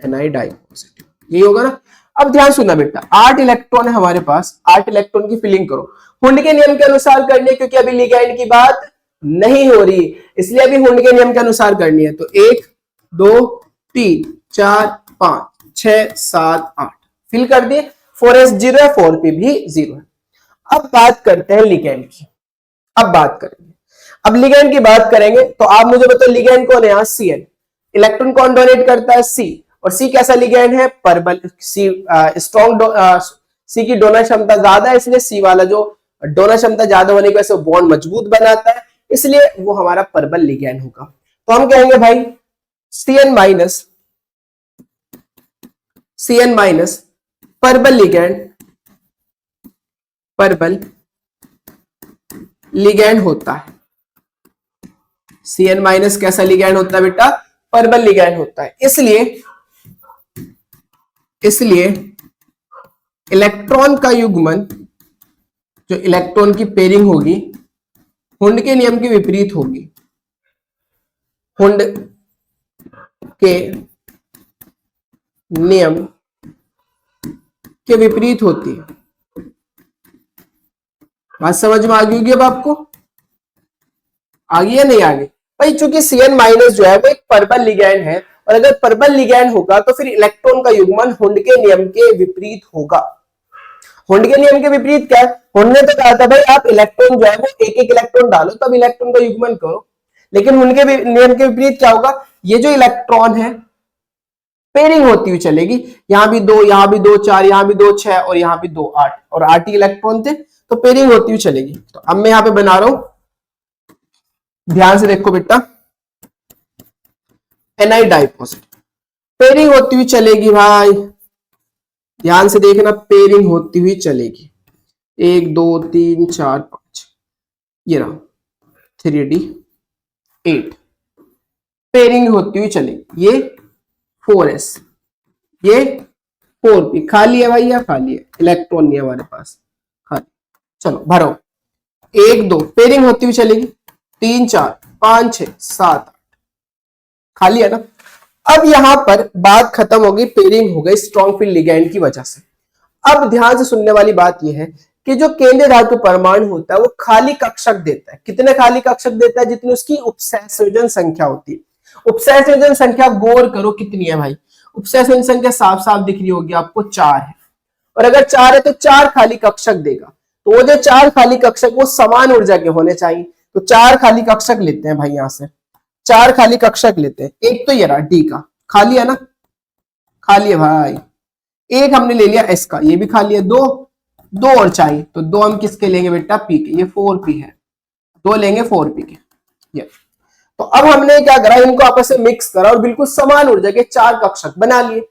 Ni डाई पॉजिटिव, यही होगा ना। अब ध्यान सुनना बेटा, 8 इलेक्ट्रॉन है हमारे पास, 8 इलेक्ट्रॉन की फिलिंग करो। हुंड के नियम के अनुसार करनी है, क्योंकि अभी लिगैंड की बात नहीं हो रही, इसलिए अभी हुंड के नियम के अनुसार करनी है। तो 1 2 3 4 5 6 7 8 फिल कर दिए। 4s 0 है, 4p भी 0 है। अब बात करते हैं लिगैंड की। अब बात करेंगे, अब लिगैंड की बात करेंगे तो आप मुझे बताओ लिगैंड कौन है, यहां Cn। इलेक्ट्रॉन कौन डोनेट करता है, C। और C कैसा लिगैंड है, परबल। C स्ट्रॉन्ग, C की डोनर क्षमता ज्यादा है, इसलिए C वाला जो डोनर क्षमता ज्यादा होने की वजह से बॉन्ड मजबूत बनाता है, इसलिए वो हमारा परबल लिगैंड होगा। तो हम कहेंगे भाई Cn माइनस परबल लिगैंड होता है। Cn माइनस कैसा लिगैंड होता है बेटा, परबल लिगैंड होता है। इसलिए इलेक्ट्रॉन का युग्मन, जो इलेक्ट्रॉन की पेयरिंग होगी, हुंड के नियम के विपरीत होगी। हुंड के नियम के विपरीत होती है। बात समझ में आ गई होगी अब आपको, आ गई या नहीं आ गई भाई। चूंकि Cn माइनस जो है वो एक परबल लिगैंड है, और अगर परबल लिगैंड होगा तो फिर इलेक्ट्रॉन का युग्मन हुंड के नियम के विपरीत होगा। हुंड के नियम के विपरीत क्या है, हुंड ने तो कहा था भाई आप इलेक्ट्रॉन जो है वो एक एक इलेक्ट्रॉन डालो तब इलेक्ट्रॉन का युग्मन करो, लेकिन हुंड के नियम के विपरीत क्या होगा, ये जो इलेक्ट्रॉन है पेयरिंग होती हुई चलेगी। यहां भी 2, यहां भी 2 4, यहां भी 2 6 और यहां भी 2 8, और 8 ही इलेक्ट्रॉन थे, तो पेयरिंग होती हुई चलेगी। तो अब मैं यहां पे बना रहा हूं, ध्यान से देखो बेटा, Ni डाई पॉजिटिव, पेयरिंग होती हुई चलेगी भाई, ध्यान से देखना, पेयरिंग होती हुई चलेगी। 1 2 3 4 5, ये रहा 3d8, पेयरिंग होती हुई चलेगी। ये 4s, ये 4p, खाली है भाई या खाली है, इलेक्ट्रॉन नहीं है हमारे पास, खाली। चलो भरो, 1 2, पेयरिंग होती हुई चलेगी, 3 4 5 6 7 8, खाली है ना। अब यहां पर बात खत्म होगी, पेयरिंग हो गई स्ट्रॉन्ग फील्ड लिगैंड की वजह से। अब ध्यान से सुनने वाली बात यह है कि जो केंद्रीय धातु परमाणु होता है वो खाली कक्षक देता है। कितने खाली कक्षक देता है, जितनी उसकी उपसंयोजन संख्या होती है। उपसंयोजन संख्या गौर करो कितनी है भाई, उपसंयोजन संख्या साफ साफ दिख रही होगी आपको, 4 है। और अगर 4 है तो 4 खाली कक्षक देगा, तो वो जो 4 खाली कक्षक वो समान ऊर्जा के होने चाहिए। तो 4 खाली कक्षक लेते हैं भाई, यहां से 4 खाली कक्षक लेते हैं। एक तो ये रहा डी का, खाली है ना, खाली है भाई। एक हमने ले लिया एस का, ये भी खाली है। 2 और चाहिए, तो 2 हम किसके लेंगे बेटा, पी के, ये 4p है, 2 लेंगे 4p के। ये तो अब हमने क्या करा, इनको आपस में मिक्स करा और बिल्कुल समान ऊर्जा के 4 कक्षक बना लिए।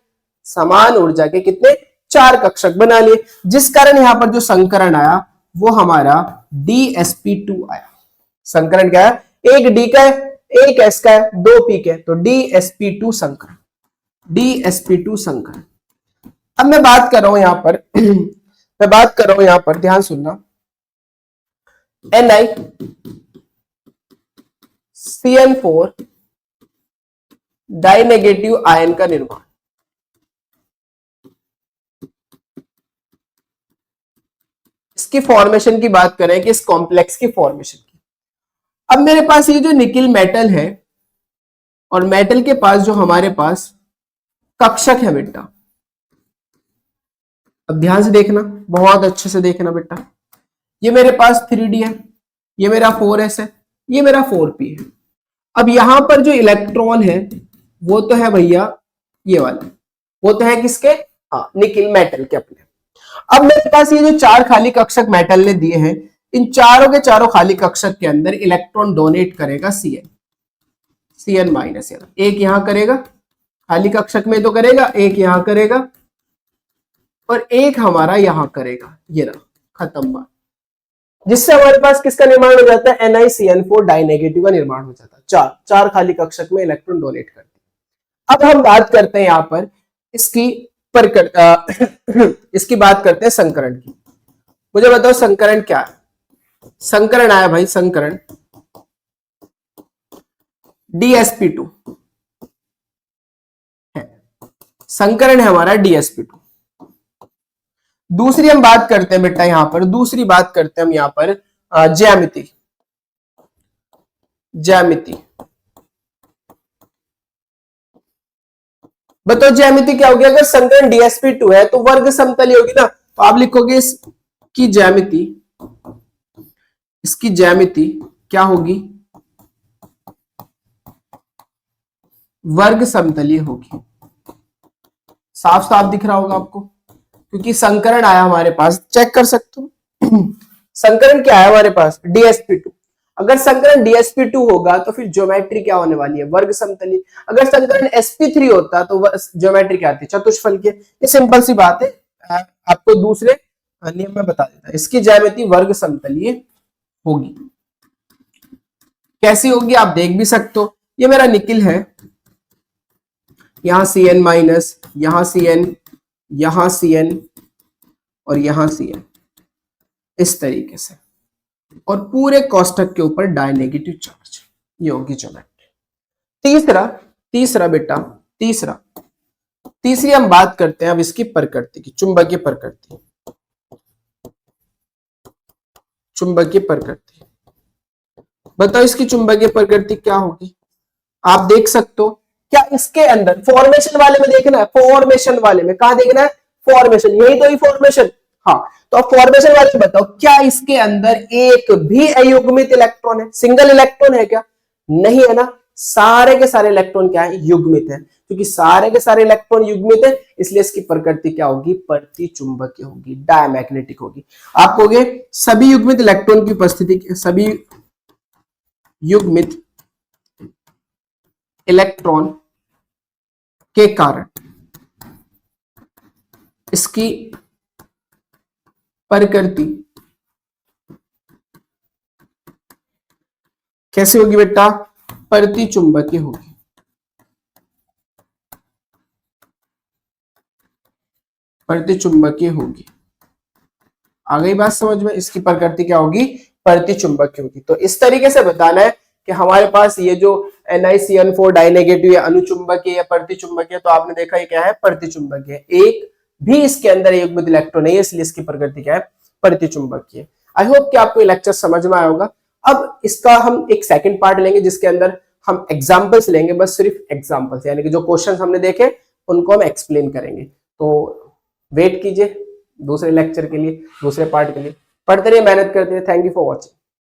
समान ऊर्जा के कितने, 4 कक्षक बना लिए, जिस कारण यहां पर जो संकरण आया वो हमारा DsP2 आया। संकरण क्या है, एक डी का है, एक एस का है, 2 पी के, तो DsP2 संकरण, DsP2 संकरण। अब मैं बात कर रहा हूं यहां पर मैं बात कर रहा हूं यहां पर, ध्यान सुनना, NiCN4 डाइनेगेटिव आयन का निर्माण। इसकी फॉर्मेशन की बात करें कि इस कॉम्प्लेक्स की फॉर्मेशन की। अब मेरे पास ये जो निकिल मेटल है और मेटल के पास जो हमारे पास कक्षक है बेटा, अब ध्यान से देखना, बहुत अच्छे से देखना बेटा, ये मेरे पास 3d है, ये मेरा 4s है, ये मेरा 4p है। अब यहां पर जो इलेक्ट्रॉन है वो तो है भैया ये वाला, वो तो है किसके, हाँ निकिल मेटल के अपने। अब मेरे पास ये जो 4 खाली कक्षक मेटल ने दिए हैं, इन चारों के चारों खाली कक्षक के अंदर इलेक्ट्रॉन डोनेट करेगा Cn। Cn माइनस, एक यहां करेगा खाली कक्षक में तो करेगा, एक यहां करेगा और एक हमारा यहां करेगा, ये रहा, खत्म बात। जिससे हमारे पास किसका निर्माण हो जाता है, NiCN4 डाइनेगेटिव का निर्माण हो जाता है। चार खाली कक्षक में इलेक्ट्रॉन डोनेट करते हैं। अब हम बात करते हैं यहां पर इसकी इसकी बात करते हैं संकरण की। मुझे बताओ संकरण क्या है? संकरण आया भाई, संकरण DsP2 है, संकरण है हमारा DsP2। दूसरी हम बात करते हैं बेटा यहां पर, दूसरी बात करते हैं हम यहां पर ज्यामिति। ज्यामिति बताओ ज्यामिति क्या होगी? अगर संकरण DsP2 है तो वर्ग समतली होगी ना, तो आप लिखोगे इसकी ज्यामिति, इसकी ज्यामिति क्या होगी? वर्ग समतलीय होगी। साफ साफ दिख रहा होगा आपको, क्योंकि संकरण आया हमारे पास, चेक कर सकते हो। संकरण क्या है हमारे पास? DsP2। अगर संकरण DsP2 होगा तो फिर ज्योमेट्री क्या होने वाली है? वर्ग समतली। अगर संकरण sp3 होता तो ज्योमेट्री क्या आती? चतुष्फलकीय। ये सिंपल सी बात है, आपको दूसरे नियम में बता देता है। इसकी ज्यामिति वर्ग समतलीय होगी। कैसी होगी आप देख भी सकते हो। ये मेरा निकिल है, यहां Cn माइनस, यहां Cn, यहां Cn और यहां Cn, इस तरीके से, और पूरे कोष्ठक के ऊपर डायनेगेटिव चार्ज। ये होगी ज्योमेट्री। तीसरा बेटा, तीसरी हम बात करते हैं अब इसकी प्रकृति की, चुंबकीय प्रकृति। चुंबकीय प्रकृति बताओ इसकी चुंबकीय प्रकृति क्या होगी? आप देख सकते हो क्या इसके अंदर फॉर्मेशन वाले में देखना है? फॉर्मेशन वाले में कहा देखना है? फॉर्मेशन, यही तो ही फॉर्मेशन। हाँ, तो अब फॉर्मेशन वाले में बताओ क्या इसके अंदर एक भी अयुग्मित इलेक्ट्रॉन है? सिंगल इलेक्ट्रॉन है क्या? नहीं है ना, सारे के सारे इलेक्ट्रॉन क्या है? युग्मित है। क्योंकि सारे के सारे इलेक्ट्रॉन युग्मित है, इसलिए इसकी प्रकृति क्या होगी? प्रतिचुंबकीय होगी, डायमैग्नेटिक होगी। आप कहोगे सभी युग्मित इलेक्ट्रॉन की उपस्थिति, सभी युग्मित इलेक्ट्रॉन के कारण इसकी प्रकृति कैसे होगी बेटा? प्रतिचुंबकीय होगी। प्रतिचुंबकीय होगी। आ गई बात समझ में? इसकी प्रकृति क्या होगी? प्रतिचुंबकीय होगी। तो इस तरीके से बताना है कि हमारे पास ये जो NiCN4 डाइनेगेटिव या अनुचुंबकीय या प्रतिचुंबकीय, तो आपने देखा ये क्या है? प्रतिचुंबकीय। एक भी इसके अंदर युग्मित इलेक्ट्रॉन नहीं है, इसलिए इसकी प्रकृति क्या है? प्रतिचुंबकीय। आई होप कि आपको लेक्चर समझ में आया होगा। अब इसका हम एक सेकंड पार्ट लेंगे जिसके अंदर हम एग्जांपल्स लेंगे, बस सिर्फ एग्जांपल्स, यानी कि जो क्वेश्चंस हमने देखे उनको हम एक्सप्लेन करेंगे। तो वेट कीजिए दूसरे लेक्चर के लिए, दूसरे पार्ट के लिए। पढ़ते रहिए, मेहनत करते रहिए। Thank you for watching.